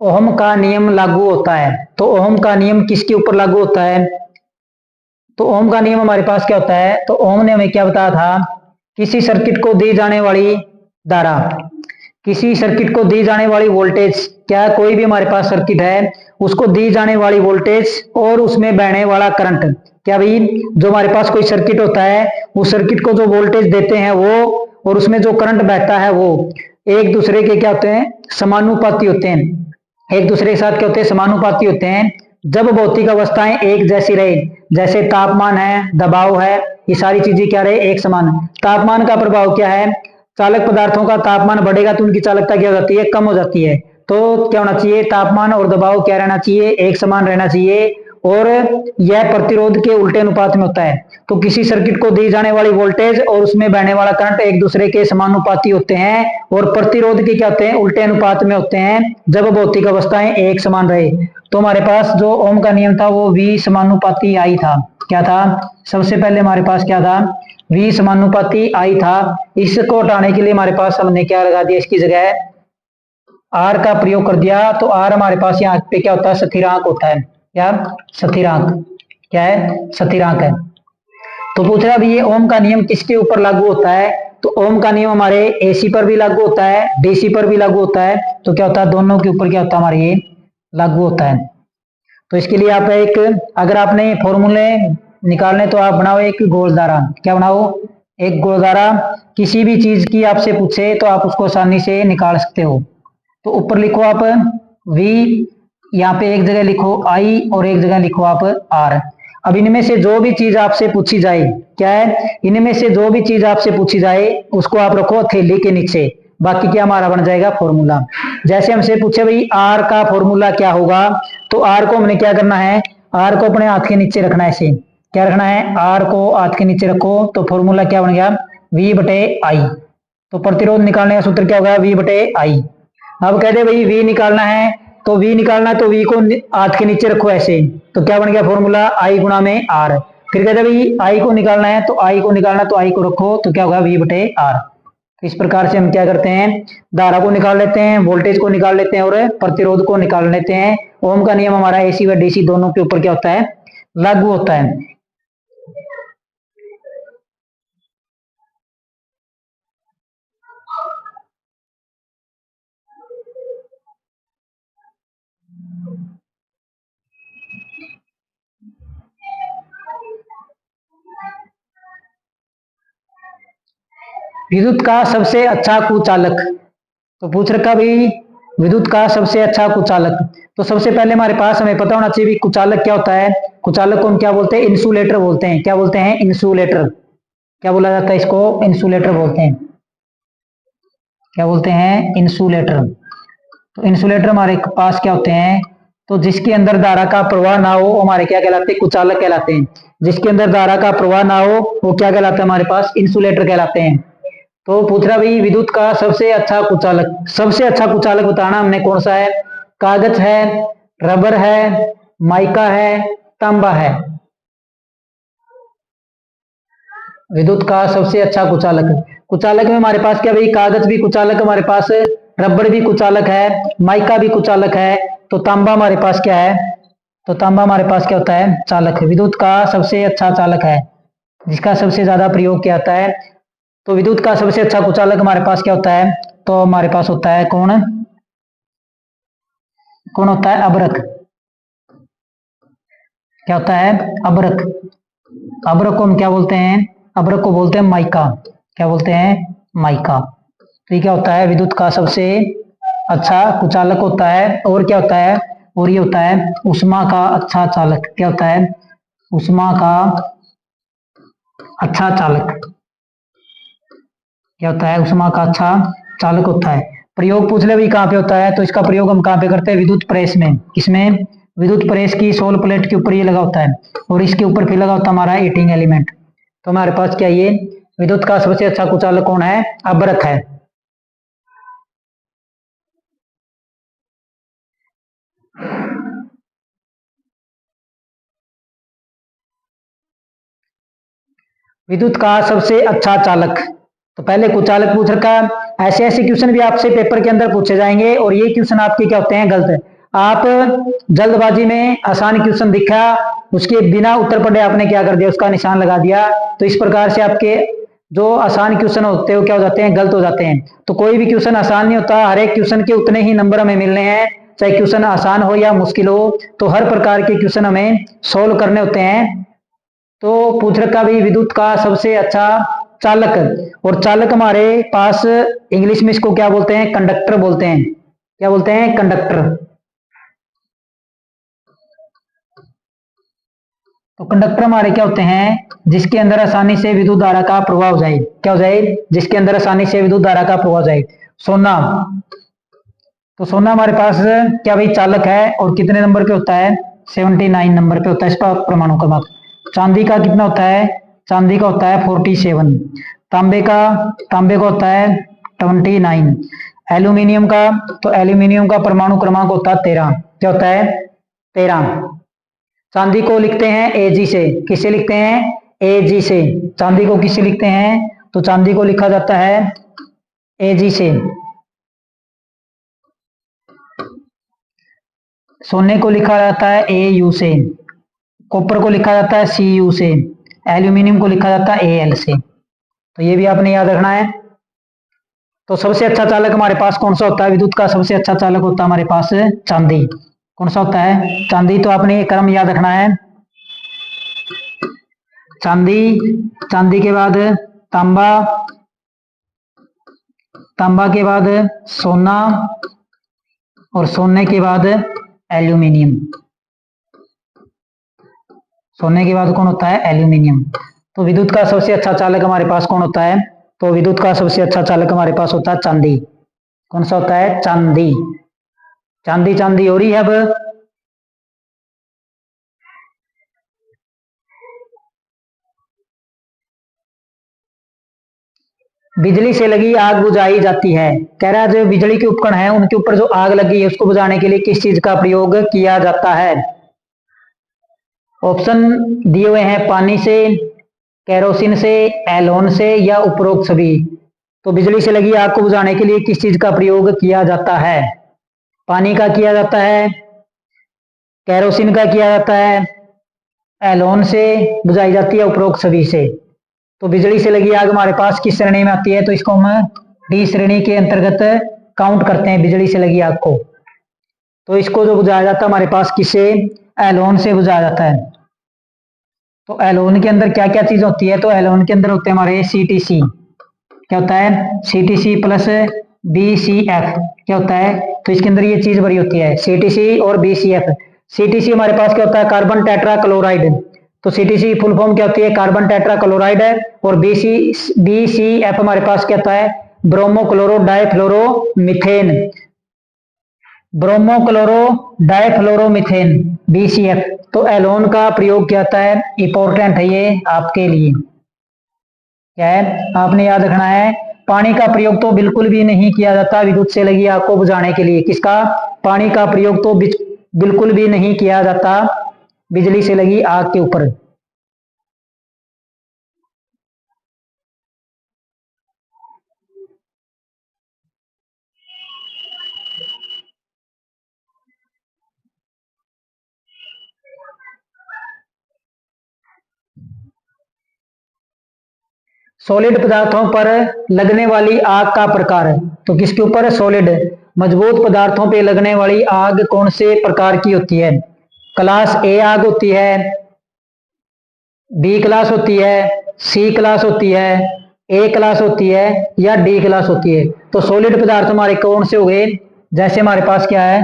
[SPEAKER 1] ओहम का नियम लागू होता है। तो ओहम का नियम किसके ऊपर लागू होता है, तो ओम का नियम हमारे पास क्या होता है, तो ओम ने हमें क्या बताया था, किसी सर्किट को दी जाने वाली धारा, किसी सर्किट को दी जाने वाली वोल्टेज, क्या कोई भी हमारे पास सर्किट है उसको दी जाने वाली वोल्टेज और उसमें बहने वाला करंट, क्या भाई जो हमारे पास कोई सर्किट होता है उस सर्किट को जो वोल्टेज देते हैं वो और उसमें जो करंट बहता है वो एक दूसरे के क्या होते हैं, समानुपाती होते हैं। एक दूसरे के साथ क्या होते हैं, समानुपाती होते हैं। जब भौतिक अवस्थाएं एक जैसी रहे, जैसे तापमान है, दबाव है, ये सारी चीजें क्या रहे, एक समान। तापमान का प्रभाव क्या है, चालक पदार्थों का तापमान बढ़ेगा तो उनकी चालकता क्या हो जाती है, कम हो जाती है। तो क्या होना चाहिए, तापमान और दबाव क्या रहना चाहिए, एक समान रहना चाहिए। और यह प्रतिरोध के उल्टे अनुपात में होता है। तो किसी सर्किट को दी जाने वाली वोल्टेज और उसमें बहने वाला करंट एक दूसरे के समानुपाती होते हैं और प्रतिरोध के क्या होते हैं, उल्टे अनुपात में होते हैं जब भौतिक अवस्थाएं एक समान रहे। तो हमारे पास जो ओम का नियम था वो V समानुपाती I था। क्या था, सबसे पहले हमारे पास क्या था, V समानुपाती I था। इसको हटाने के लिए हमारे पास हमने क्या लगा दिया, इसकी जगह R का प्रयोग कर दिया। तो R हमारे पास यहाँ पे क्या होता है, स्थिरांक होता है। क्या, स्थिरांक, क्या है, स्थिरांक है। तो पूछ रहा है ये ओम का नियम किसके ऊपर लागू होता है, तो ओम का नियम हमारे एसी पर भी लागू होता है, डीसी पर भी लागू होता है। तो क्या होता है, दोनों के ऊपर क्या होता है, हमारे ये लागू होता है। तो इसके लिए आप एक, अगर आपने फॉर्मूले निकालने तो आप बनाओ एक गोलधारा। क्या बनाओ, एक गोलधारा। किसी भी चीज की आपसे पूछे तो आप उसको आसानी से निकाल सकते हो। तो ऊपर लिखो आप V, यहाँ पे एक जगह लिखो I और एक जगह लिखो आप R। अब इनमें से जो भी चीज आपसे पूछी जाए, क्या है, इनमें से जो भी चीज आपसे पूछी जाए उसको आप रखो हथेली के नीचे, बाकी क्या हमारा बन जाएगा फॉर्मूला। जैसे हमसे पूछे भाई आर का फॉर्मूला क्या होगा, तो आर को हमने क्या करना है, आर को अपने हाथ के नीचे रखना है, ऐसे क्या रखना है, आर को हाथ के नीचे रखो, तो फॉर्मूला क्या बन गया, वी बटे आई। तो प्रतिरोध निकालने का सूत्र क्या होगा, वी बटे आई। अब कहते भाई वी निकालना है, तो वी निकालना है तो वी को हाथ के नीचे रखो ऐसे, तो क्या बन गया फॉर्मूला, आई गुणा में आर। फिर कहते भाई आई को निकालना है, तो आई को निकालना, तो आई को रखो, तो क्या होगा, वी बटे आर। इस प्रकार से हम क्या करते हैं, धारा को निकाल लेते हैं, वोल्टेज को निकाल लेते हैं और प्रतिरोध को निकाल लेते हैं। ओम का नियम हमारा एसी व डीसी दोनों के ऊपर क्या होता है, लागू होता है। विद्युत का सबसे अच्छा कुचालक, तो पूछ रखा भाई विद्युत का सबसे अच्छा कुचालक। तो सबसे पहले हमारे पास हमें पता होना चाहिए कुचालक क्या होता है। कुचालक को हम क्या बोलते हैं, इंसुलेटर बोलते हैं। क्या बोलते हैं, इंसुलेटर। क्या बोला जाता है इसको, इंसुलेटर बोलते हैं। क्या बोलते हैं, इंसुलेटर। तो इंसुलेटर हमारे पास क्या होते हैं, तो जिसके अंदर धारा का प्रवाह ना हो हमारे क्या कहलाते हैं, कुचालक कहलाते हैं। जिसके अंदर धारा का प्रवाह ना हो वो क्या कहलाता है, हमारे पास इंसुलेटर कहलाते हैं। तो पूछ रहा भाई विद्युत का सबसे अच्छा कुचालक, सबसे अच्छा कुचालक बताना हमने कौन सा है, कागज है, रबर है, माइका है, तांबा है। विद्युत का सबसे अच्छा कुचालक, कुचालक में हमारे पास क्या भाई, कागज भी कुचालक हमारे पास, रबर भी कुचालक है, माइका भी कुचालक है, तो तांबा हमारे पास क्या है, तो तांबा हमारे पास क्या होता है, चालक। विद्युत का सबसे अच्छा चालक है, जिसका सबसे ज्यादा प्रयोग किया जाता है। तो विद्युत का सबसे अच्छा कुचालक हमारे पास क्या होता है, तो हमारे पास होता है कौन, कौन होता है, अबरक। क्या होता है, अबरक। अबरक को हम क्या बोलते हैं, अबरक को बोलते हैं माइका। क्या बोलते हैं, माइका। तो ये क्या होता है, विद्युत का सबसे अच्छा कुचालक होता है। और क्या होता है, और ये होता है उष्मा का अच्छा चालक। क्या होता है, उष्मा का अच्छा चालक। क्या होता है, उष्मा का अच्छा चालक होता है। प्रयोग पूछ ले भाई कहाँ पे होता है, तो इसका प्रयोग हम कहाँ पे करते हैं, विद्युत प्रेस में। किसमें, विद्युत प्रेस की सोल प्लेट के ऊपर ये लगा होता है, और इसके ऊपर फिर लगा होता है हमारा हीटिंग एलिमेंट। तो हमारे पास क्या, ये विद्युत का सबसे अच्छा कुचालक कौन है, अबरक है। विद्युत का सबसे अच्छा चालक, तो पहले कुचालक पूछ रखा। ऐसे ऐसे क्वेश्चन भी आपसे पेपर के अंदर पूछे जाएंगे, और ये क्वेश्चन आपके क्या होते हैं, गलत। आप जल्दबाजी में आसान क्वेश्चन दिखा, उसके बिना उत्तर पढ़े आपने क्या कर दिया, उसका निशान लगा दिया। तो इस प्रकार से आपके जो आसान क्वेश्चन होते हैं वो क्या हो जाते हैं, गलत हो जाते हैं। तो कोई भी क्वेश्चन आसान नहीं होता, हर एक क्वेश्चन के उतने ही नंबर हमें मिलने हैं, चाहे क्वेश्चन आसान हो या मुश्किल हो। तो हर प्रकार के क्वेश्चन हमें सोल्व करने होते हैं। तो पूछ रखा भाई विद्युत का सबसे अच्छा चालक, और चालक हमारे पास इंग्लिश में इसको क्या बोलते हैं, कंडक्टर बोलते हैं। क्या बोलते हैं, कंडक्टर। तो कंडक्टर हमारे क्या होते हैं, जिसके अंदर आसानी से विद्युत धारा का प्रवाह हो जाए। क्या हो जाए, जिसके अंदर आसानी से विद्युत धारा का प्रवाह हो जाए। सोना, तो सोना हमारे पास क्या भाई चालक है, और कितने नंबर पे होता है, 79 नंबर पे होता है इसका परमाणु क्रमांक। चांदी का कितना होता है, चांदी का होता है 47। तांबे का, तांबे का होता है 29। एल्यूमिनियम का, तो एल्यूमिनियम का परमाणु क्रमांक होता है 13। क्या होता है, 13। चांदी को लिखते हैं एजी से, किससे लिखते हैं, एजी से। चांदी को किससे लिखते हैं, तो चांदी को लिखा जाता है एजी से। सोने को लिखा जाता है ए यू से, कॉपर को लिखा जाता है सी यू से, एल्यूमिनियम को लिखा जाता है ए एल से। तो ये भी आपने याद रखना है। तो सबसे अच्छा चालक हमारे पास कौन सा होता है, विद्युत का सबसे अच्छा चालक होता है हमारे पास चांदी। कौन सा होता है, चांदी। तो आपने ये क्रम याद रखना है, चांदी, चांदी के बाद तांबा, तांबा के बाद सोना, और सोने के बाद एल्यूमिनियम। सोने के बाद कौन होता है? एल्यूमिनियम। तो विद्युत का सबसे अच्छा चालक हमारे पास कौन होता है? तो विद्युत का सबसे अच्छा चालक हमारे पास होता है चांदी। कौन सा होता है? चांदी। चांदी चांदी हो रही है अब। बिजली से लगी आग बुझाई जाती है। कह रहा है जो बिजली के उपकरण है उनके ऊपर जो आग लगी है उसको बुझाने के लिए किस चीज का प्रयोग किया जाता है? ऑप्शन दिए हुए हैं पानी से, केरोसिन से, एलोन से या उपरोक्त सभी। तो बिजली से लगी आग को बुझाने के लिए किस चीज का प्रयोग किया जाता है? पानी का किया जाता है, केरोसिन का किया जाता है, एलोन से बुझाई जाती है, उपरोक्त सभी से। तो बिजली से लगी आग हमारे पास किस श्रेणी में आती है? तो इसको हम डी श्रेणी के अंतर्गत काउंट करते हैं बिजली से लगी आग को। तो इसको जो बुझाया जाता है हमारे पास किससे? एलोन से बुझाया जाता है। तो एलोन के अंदर क्या क्या चीज होती है? तो एलोन के अंदर होते हैं हमारे CTC। क्या होता है? CTC plus BCF। क्या होता है? तो इसके अंदर ये चीज भरी होती है CTC और BCF। CTC हमारे पास क्या होता है? Carbon tetra chloride. तो CTC फुल फॉर्म क्या होती है? कार्बन टेट्रा क्लोराइड है। और BCF हमारे पास क्या होता है? Bromo chloro difluoro methane. Bromo chloro difluoromethane, BCF। तो एलोन का प्रयोग क्या होता है? इंपॉर्टेंट है ये आपके लिए। क्या है? आपने याद रखना है। पानी का प्रयोग तो बिल्कुल भी नहीं किया जाता विद्युत से लगी आग को बुझाने के लिए। किसका? पानी का प्रयोग तो बिल्कुल भी नहीं किया जाता बिजली से लगी आग के ऊपर। सॉलिड पदार्थों पर लगने वाली आग का प्रकार। तो किसके ऊपर? सॉलिड मजबूत पदार्थों पे लगने वाली आग कौन से प्रकार की होती है? क्लास ए आग होती है, बी क्लास होती है, सी क्लास होती है, ए क्लास होती है या डी क्लास होती है? तो सॉलिड पदार्थ हमारे कौन से हो गए? जैसे हमारे पास क्या है?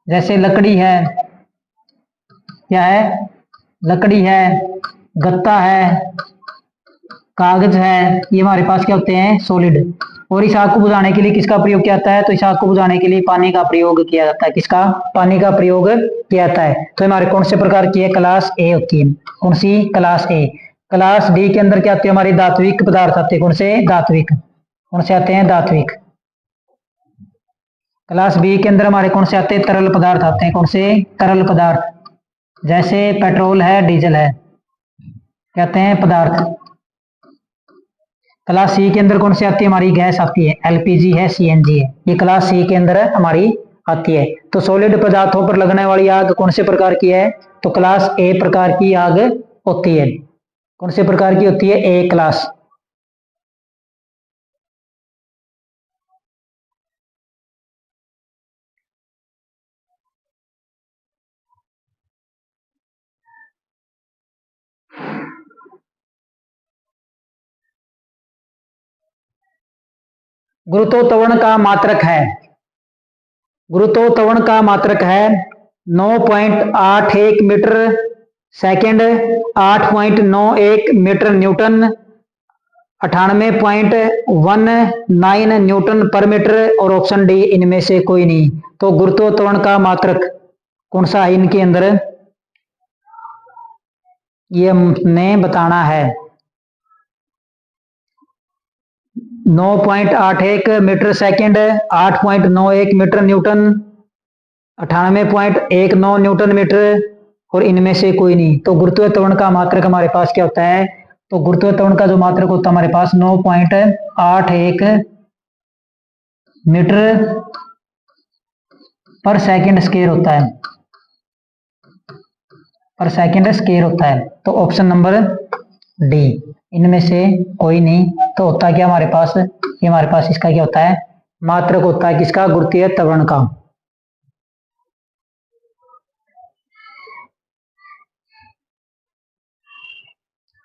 [SPEAKER 1] जैसे लकड़ी है, क्या है? लकड़ी है, गत्ता है, कागज है, ये हमारे पास क्या होते हैं? सॉलिड। और इस आग को बुझाने के लिए किसका प्रयोग किया जाता है? तो इस आग को बुझाने के लिए पानी का प्रयोग किया जाता है। किसका? पानी का प्रयोग किया जाता है। तो हमारे कौन से प्रकार की है? क्लास ए होती है। कौन सी? Class A. क्लास डी के अंदर क्या आते हैं? हमारे धात्विक पदार्थ आते हैं। कौन से? धात्विक। कौन से आते हैं? धात्विक। क्लास बी के अंदर हमारे कौन से आते हैं? तरल पदार्थ आते हैं। कौन से? तरल पदार्थ। जैसे पेट्रोल है, डीजल है, कहते हैं पदार्थ। क्लास सी के अंदर कौन सी आती है? हमारी गैस आती है, LPG है, CNG है। ये क्लास सी के अंदर हमारी आती है। तो सॉलिड पदार्थों पर लगने वाली आग कौन से प्रकार की है? तो क्लास ए प्रकार की आग होती है। कौन से प्रकार की होती है? A class. गुरुत्वाकर्षण का मात्रक है, गुरुत्वाकर्षण का मात्रक है 9.81 metre second, 8.91 metre newton, 98.19 newton पर मीटर और ऑप्शन डी इनमें से कोई नहीं। तो गुरुत्वाकर्षण का मात्रक कौन सा है इनके अंदर? ये हमने बताना है। 9.81 metre second, 8.91 metre newton, 98.19 newton metre और इनमें से कोई नहीं। तो गुरुत्वाकर्षण का मात्रक हमारे पास क्या होता है? तो गुरुत्वाकर्षण का जो मात्रक होता है हमारे पास 9.81 मीटर पर सेकंड स्क्वायर होता है, पर सेकंड स्क्वायर होता है। तो ऑप्शन नंबर डी इनमें से कोई नहीं। तो होता क्या हमारे पास? ये हमारे पास इसका क्या होता है? मात्रक होता है किसका? गुरुत्वीय त्वरण का।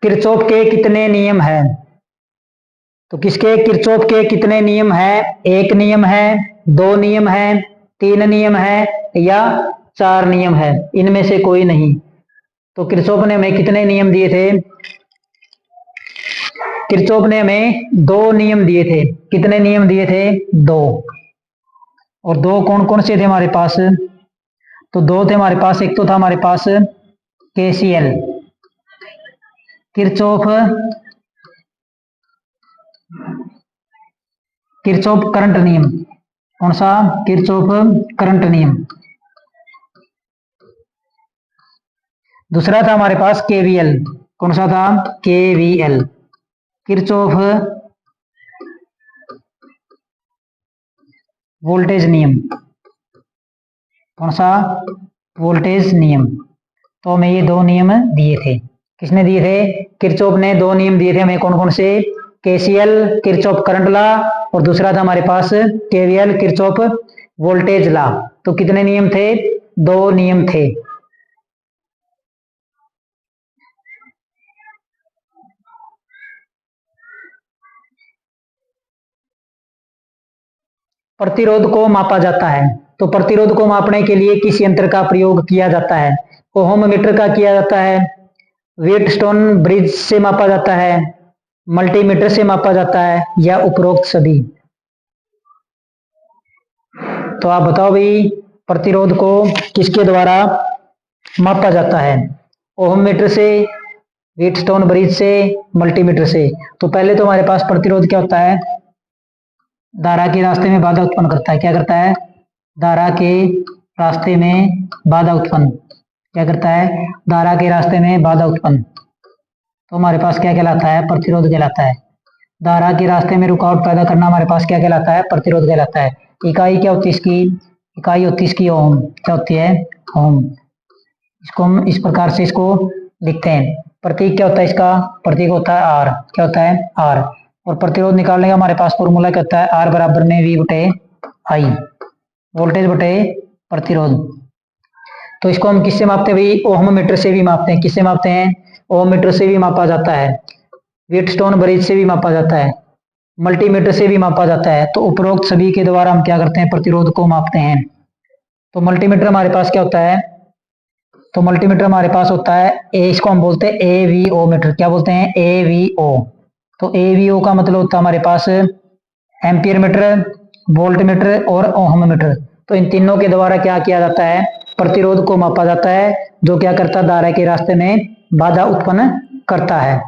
[SPEAKER 1] किरचॉफ के कितने नियम हैं? तो किसके? किरचॉफ के कितने नियम हैं? एक नियम है, दो नियम है, तीन नियम है या 4 नियम है, इनमें से कोई नहीं। तो किरचॉफ ने हमें कितने नियम दिए थे? किरचॉफ ने हमें 2 नियम दिए थे। कितने नियम दिए थे? 2। और 2 कौन कौन से थे हमारे पास? तो 2 थे हमारे पास। एक तो था हमारे पास केसीएल, किरचॉफ किरचॉफ करंट नियम। कौन सा? किरचॉफ करंट नियम। दूसरा था हमारे पास केवीएल। कौन सा था? केवीएल, किरचॉफ वोल्टेज नियम। कौन सा? वोल्टेज नियम। तो हमें ये 2 नियम दिए थे। किसने दिए थे? किरचॉफ ने 2 नियम दिए थे हमें। कौन कौन से? केसीएल, किरचॉफ करंट लॉ, और दूसरा था हमारे पास केवीएल, किरचॉफ वोल्टेज लॉ। तो कितने नियम थे? 2 नियम थे। प्रतिरोध को मापा जाता है। तो प्रतिरोध को मापने के लिए किस यंत्र का प्रयोग किया जाता है? ओहम मीटर का किया जाता है, व्हीटस्टोन ब्रिज से मापा जाता है, मल्टीमीटर से मापा जाता है, या उपरोक्त सभी? तो आप बताओ भाई, प्रतिरोध को किसके द्वारा मापा जाता है? ओहम मीटर से, व्हीटस्टोन ब्रिज से, मल्टीमीटर से। तो पहले तो हमारे पास प्रतिरोध क्या होता है? धारा के रास्ते में बाधा उत्पन्न करता है। क्या करता है? धारा के रास्ते में बाधा उत्पन्न। क्या करता है? धारा के रास्ते में बाधा उत्पन्न। तो हमारे पास क्या कहलाता है? प्रतिरोध कहलाता है। धारा के रास्ते में रुकावट पैदा करना हमारे पास क्या कहलाता है? प्रतिरोध कहलाता है। इकाई क्या होती है इसकी? इकाई होती है इसकी ओम। क्या होती है? ओम। इसको हम इस प्रकार से इसको लिखते हैं। प्रतीक क्या होता है इसका? प्रतीक होता है आर। क्या होता है? आर। और प्रतिरोध निकालने का हमारे पास फॉर्मूला क्या होता है? आर बराबर में वी बटे आई, वोल्टेज बटे प्रतिरोध। तो इसको हम किससे मापते हैं भाई? ओहम मीटर से भी मापते हैं। किससे मापते हैं? ओहम मीटर से भी मापा जाता है, व्हीटस्टोन ब्रिज से भी मापा जाता है, मल्टीमीटर से भी मापा जाता है। तो उपरोक्त सभी के द्वारा हम क्या करते हैं? प्रतिरोध को मापते हैं। तो मल्टीमीटर हमारे पास क्या होता है? तो मल्टीमीटर हमारे पास होता है इसको हम बोलते हैं एवीओ मीटर। क्या बोलते हैं? एवीओ। तो एवीओ का मतलब होता है हमारे पास एम्पियर मीटर, वोल्ट मीटर और ओहम मीटर। तो इन तीनों के द्वारा क्या किया जाता है? प्रतिरोध को मापा जाता है, जो क्या करता है? धारा के रास्ते में बाधा उत्पन्न करता है।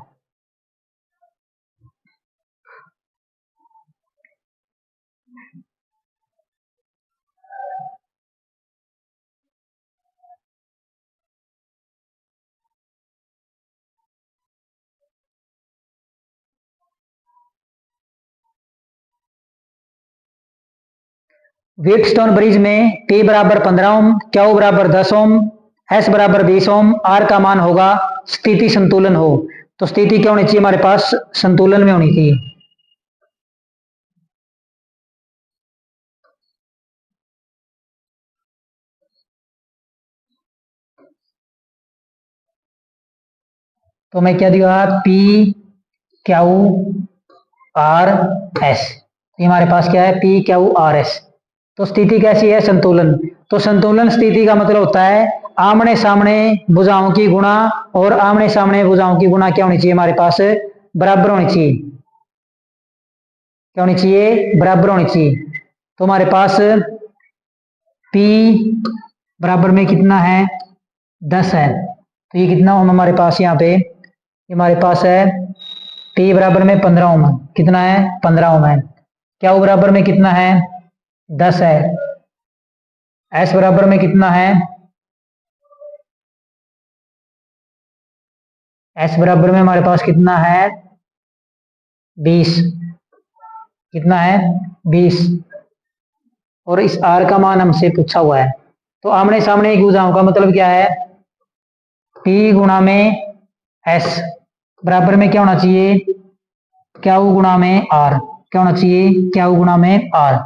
[SPEAKER 1] व्हीटस्टोन ब्रिज में P बराबर 15 ओम, Q बराबर 10 ओम, S बराबर 20 ओम, R का मान होगा स्थिति संतुलन हो। तो स्थिति क्या होनी चाहिए हमारे पास? संतुलन में होनी चाहिए। तो मैं क्या दिया? P Q R S। ये हमारे पास क्या है? P Q R S। तो स्थिति कैसी है? संतुलन। तो संतुलन स्थिति का मतलब होता है आमने सामने भुजाओं की गुणा, और आमने सामने भुजाओं की गुणा क्या होनी चाहिए हमारे पास? बराबर होनी चाहिए। क्या होनी चाहिए? बराबर होनी चाहिए। तो हमारे पास P बराबर में कितना है? 10 है। तो ये कितना ओम हमारे पास यहाँ पे? हमारे पास है P बराबर में 15 ओम। कितना है? 15 ओम है। क्या बराबर में कितना है? 10 है। S बराबर में कितना है? S बराबर में हमारे पास कितना है? 20। कितना है? 20। और इस R का मान हमसे पूछा हुआ है। तो आमने सामने एक भुजाओं का मतलब क्या है? P गुणा में S बराबर में क्या होना चाहिए? Q गुणा में R। क्या होना चाहिए? Q गुणा में R।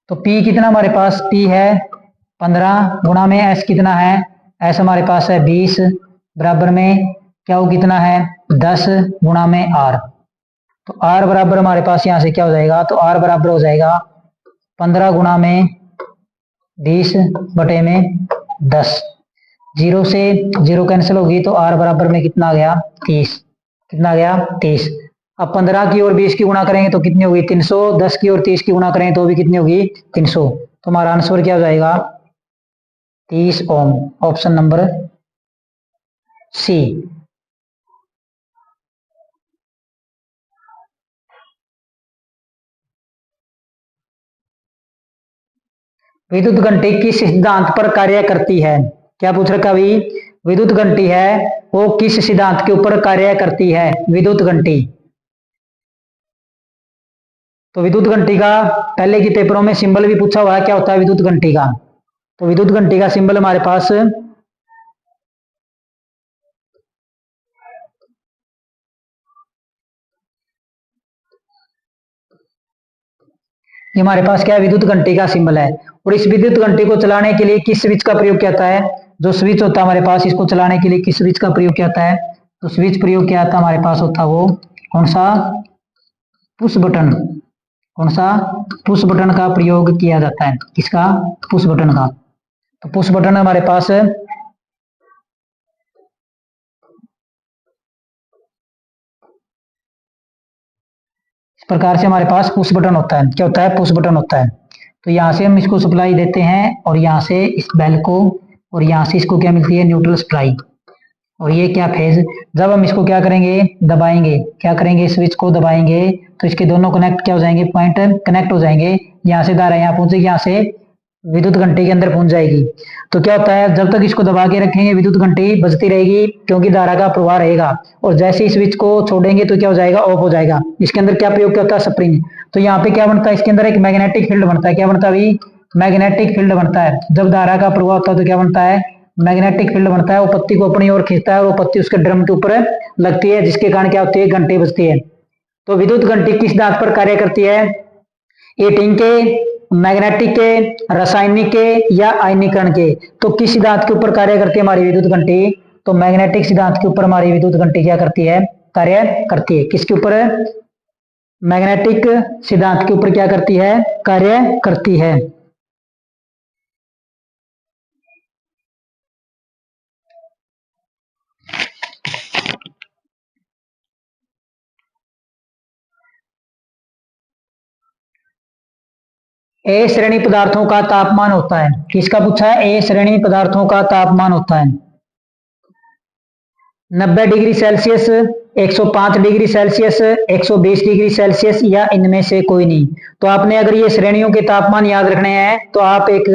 [SPEAKER 1] तो P कितना हमारे पास? P है 15 गुणा में S कितना है? S हमारे पास है 20 बराबर में Q कितना है? 10 गुणा में R। तो R बराबर हमारे पास यहाँ से क्या हो जाएगा? तो R बराबर हो जाएगा 15 गुणा में 20 बटे में 10, 0 से 0 कैंसिल होगी तो r बराबर में कितना आ गया 30, कितना आ गया 30। अब 15 की और 20 की गुणा करेंगे तो कितनी होगी 300, 10 की और 30 की गुणा करेंगे तो भी कितनी होगी 300। तो हमारा आंसर क्या हो जाएगा 30 ओम, ऑप्शन नंबर सी। विद्युत घंटी किस सिद्धांत पर कार्य करती है? क्या पूछ रखा अभी? विद्युत घंटी है वो किस सिद्धांत के ऊपर कार्य करती है विद्युत घंटी? तो विद्युत घंटी का पहले के पेपरों में सिंबल भी पूछा हुआ है, क्या होता है विद्युत घंटी का? तो विद्युत घंटी का सिंबल हमारे पास ये हमारे पास क्या है विद्युत घंटी का सिंबल है। और इस विद्युत घंटी को चलाने के लिए किस स्विच का प्रयोग किया जाता है? जो स्विच होता है हमारे पास, इसको चलाने के लिए किस स्विच का प्रयोग किया जाता है? तो स्विच प्रयोग किया जाता है हमारे पास होता है वो कौन सा? Push button. कौन सा? पुश बटन का प्रयोग किया जाता है। किसका? पुश बटन का। तो पुश बटन हमारे पास इस प्रकार से हमारे पास पुश बटन होता है। क्या होता है? पुश बटन होता है। तो यहाँ से हम इसको सप्लाई देते हैं और यहाँ से इस बेल को, और यहाँ से इसको क्या मिलती है न्यूट्रल सप्लाई। और ये क्या फेज, जब हम इसको क्या करेंगे दबाएंगे, क्या करेंगे स्विच को दबाएंगे तो इसके दोनों कनेक्ट क्या हो जाएंगे, पॉइंट कनेक्ट हो जाएंगे। यहाँ से धारा यहाँ पहुंचेगी, यहाँ से विद्युत घंटी के अंदर पहुंच जाएगी। तो क्या होता है जब तक इसको दबा के रखेंगे विद्युत घंटी बजती रहेगी क्योंकि धारा का प्रवाह रहेगा। और जैसे ही स्विच को छोड़ेंगे तो क्या हो जाएगा, ऑफ हो जाएगा। इसके अंदर क्या प्रयोग होता है, स्प्रिंग। तो यहाँ पे क्या बनता है, इसके अंदर एक मैग्नेटिक फील्ड बनता है। क्या बनता है अभी? मैग्नेटिक फील्ड बनता है। जब धारा का प्रवाह होता है तो क्या बनता है, मैग्नेटिक फील्ड बनता है। वो पत्ती को अपनी ओर खींचता है और वो पत्ती उसके ड्रम के ऊपर लगती है, जिसके कारण क्या होती है, घंटी बजती है। तो विद्युत घंटी किस धातु पर कार्य करती है? हीटिंग के, मैग्नेटिक के, रासायनिक के या आयनीकरण के? तो किस सिद्धांत के ऊपर कार्य करती है हमारी विद्युत घंटी? तो मैग्नेटिक सिद्धांत के ऊपर हमारी विद्युत घंटी क्या करती है, कार्य करती है। किसके ऊपर? मैग्नेटिक सिद्धांत के ऊपर क्या करती है, कार्य करती है। ए श्रेणी पदार्थों का तापमान होता है। किसका पूछा है? ए श्रेणी पदार्थों का तापमान होता है 90 degree Celsius, 105 degree Celsius, 120 degree Celsius या इनमें से कोई नहीं। तो आपने अगर ये श्रेणियों के तापमान याद रखने हैं तो आप एक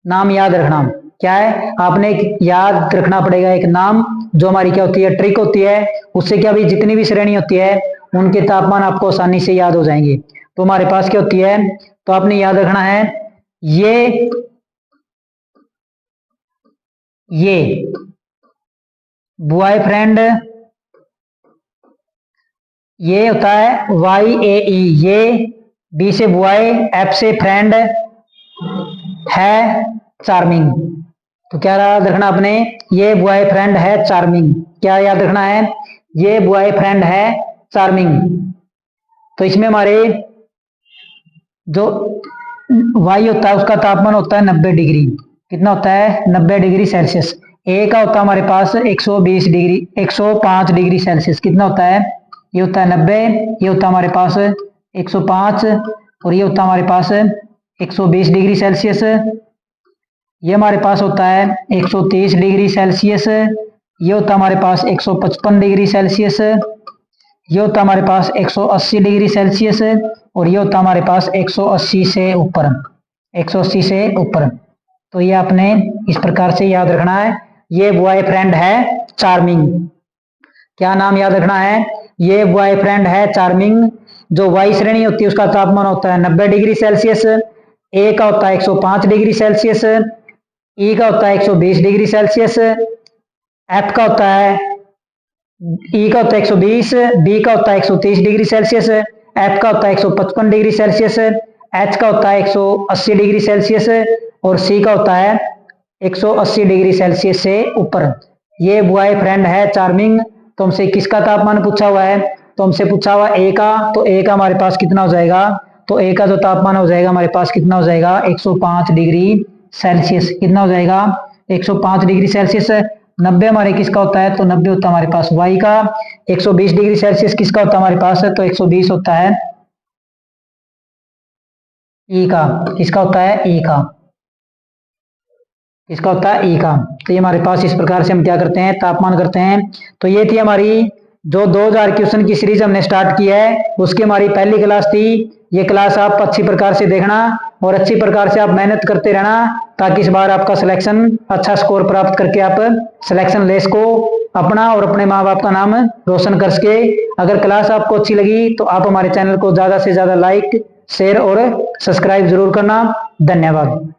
[SPEAKER 1] नाम याद रखना। क्या है? आपने याद रखना पड़ेगा एक नाम, जो हमारी क्या होती है, ट्रिक होती है। उससे क्या भी जितनी भी श्रेणी होती है उनके तापमान आपको आसानी से याद हो जाएंगे। तो हमारे पास क्या होती है, तो आपने याद रखना है ये बॉयफ्रेंड, ये होता है YAE, ये B से बॉय, F से फ्रेंड, है चार्मिंग। तो क्या याद रखना आपने, ये बॉयफ्रेंड है चार्मिंग। क्या याद रखना है, ये बॉयफ्रेंड है चार्मिंग। तो इसमें हमारे जो Y होता है उसका तापमान होता है 90 डिग्री। कितना होता है? 90 डिग्री सेल्सियस। ए का होता है हमारे पास 120 डिग्री, 105 डिग्री सेल्सियस। कितना होता है? ये होता है 90, ये होता है हमारे पास 105 और ये होता है हमारे पास 120 डिग्री सेल्सियस। ये हमारे पास होता है 130 डिग्री सेल्सियस। ये होता है हमारे पास 155 डिग्री सेल्सियस। ये होता है हमारे पास 180 डिग्री सेल्सियस और ये होता है हमारे पास 180 से ऊपर, 180 से ऊपर। तो ये आपने इस प्रकार से याद रखना है, ये बॉयफ्रेंड है चार्मिंग। क्या नाम याद रखना है? ये बॉयफ्रेंड है चार्मिंग। जो वाई श्रेणी होती है उसका तापमान होता है 90 डिग्री सेल्सियस, ए का होता है 105 डिग्री सेल्सियस, ई का होता है 120 डिग्री सेल्सियस, एफ का होता है, ई का होता है 120, बी का होता है 130 डिग्री सेल्सियस, एफ का होता है 155 डिग्री सेल्सियस, एच का होता है 180 डिग्री सेल्सियस और सी का होता है 180 डिग्री सेल्सियस से ऊपर। ये बॉयफ्रेंड है चार्मिंग। तो हमसे किसका तापमान पूछा हुआ है? तो हमसे पूछा हुआ ए का। तो ए का हमारे पास कितना हो जाएगा? तो ए का जो तापमान हो जाएगा हमारे पास कितना हो जाएगा? 105 डिग्री सेल्सियस। कितना हो जाएगा? 105 डिग्री सेल्सियस। 90 हमारे किसका होता है? तो 90 होता है हमारे पास वाई का। 120 डिग्री सेल्सियस किसका होता है हमारे पास? तो 120 होता है ई का। किसका होता है? ई का। किसका होता है? ई का। तो ये हमारे पास इस प्रकार से हम क्या करते हैं? तापमान करते हैं। तो ये थी हमारी जो 2000 क्वेश्चन की सीरीज हमने स्टार्ट की है, उसकी हमारी पहली क्लास थी। ये क्लास आप अच्छी प्रकार से देखना और अच्छी प्रकार से आप मेहनत करते रहना, ताकि इस बार आपका सिलेक्शन अच्छा स्कोर प्राप्त करके आप सिलेक्शन लिस्ट को अपना और अपने माँ बाप का नाम रोशन कर सके। अगर क्लास आपको अच्छी लगी तो आप हमारे चैनल को ज्यादा से ज्यादा लाइक, शेयर और सब्सक्राइब जरूर करना। धन्यवाद।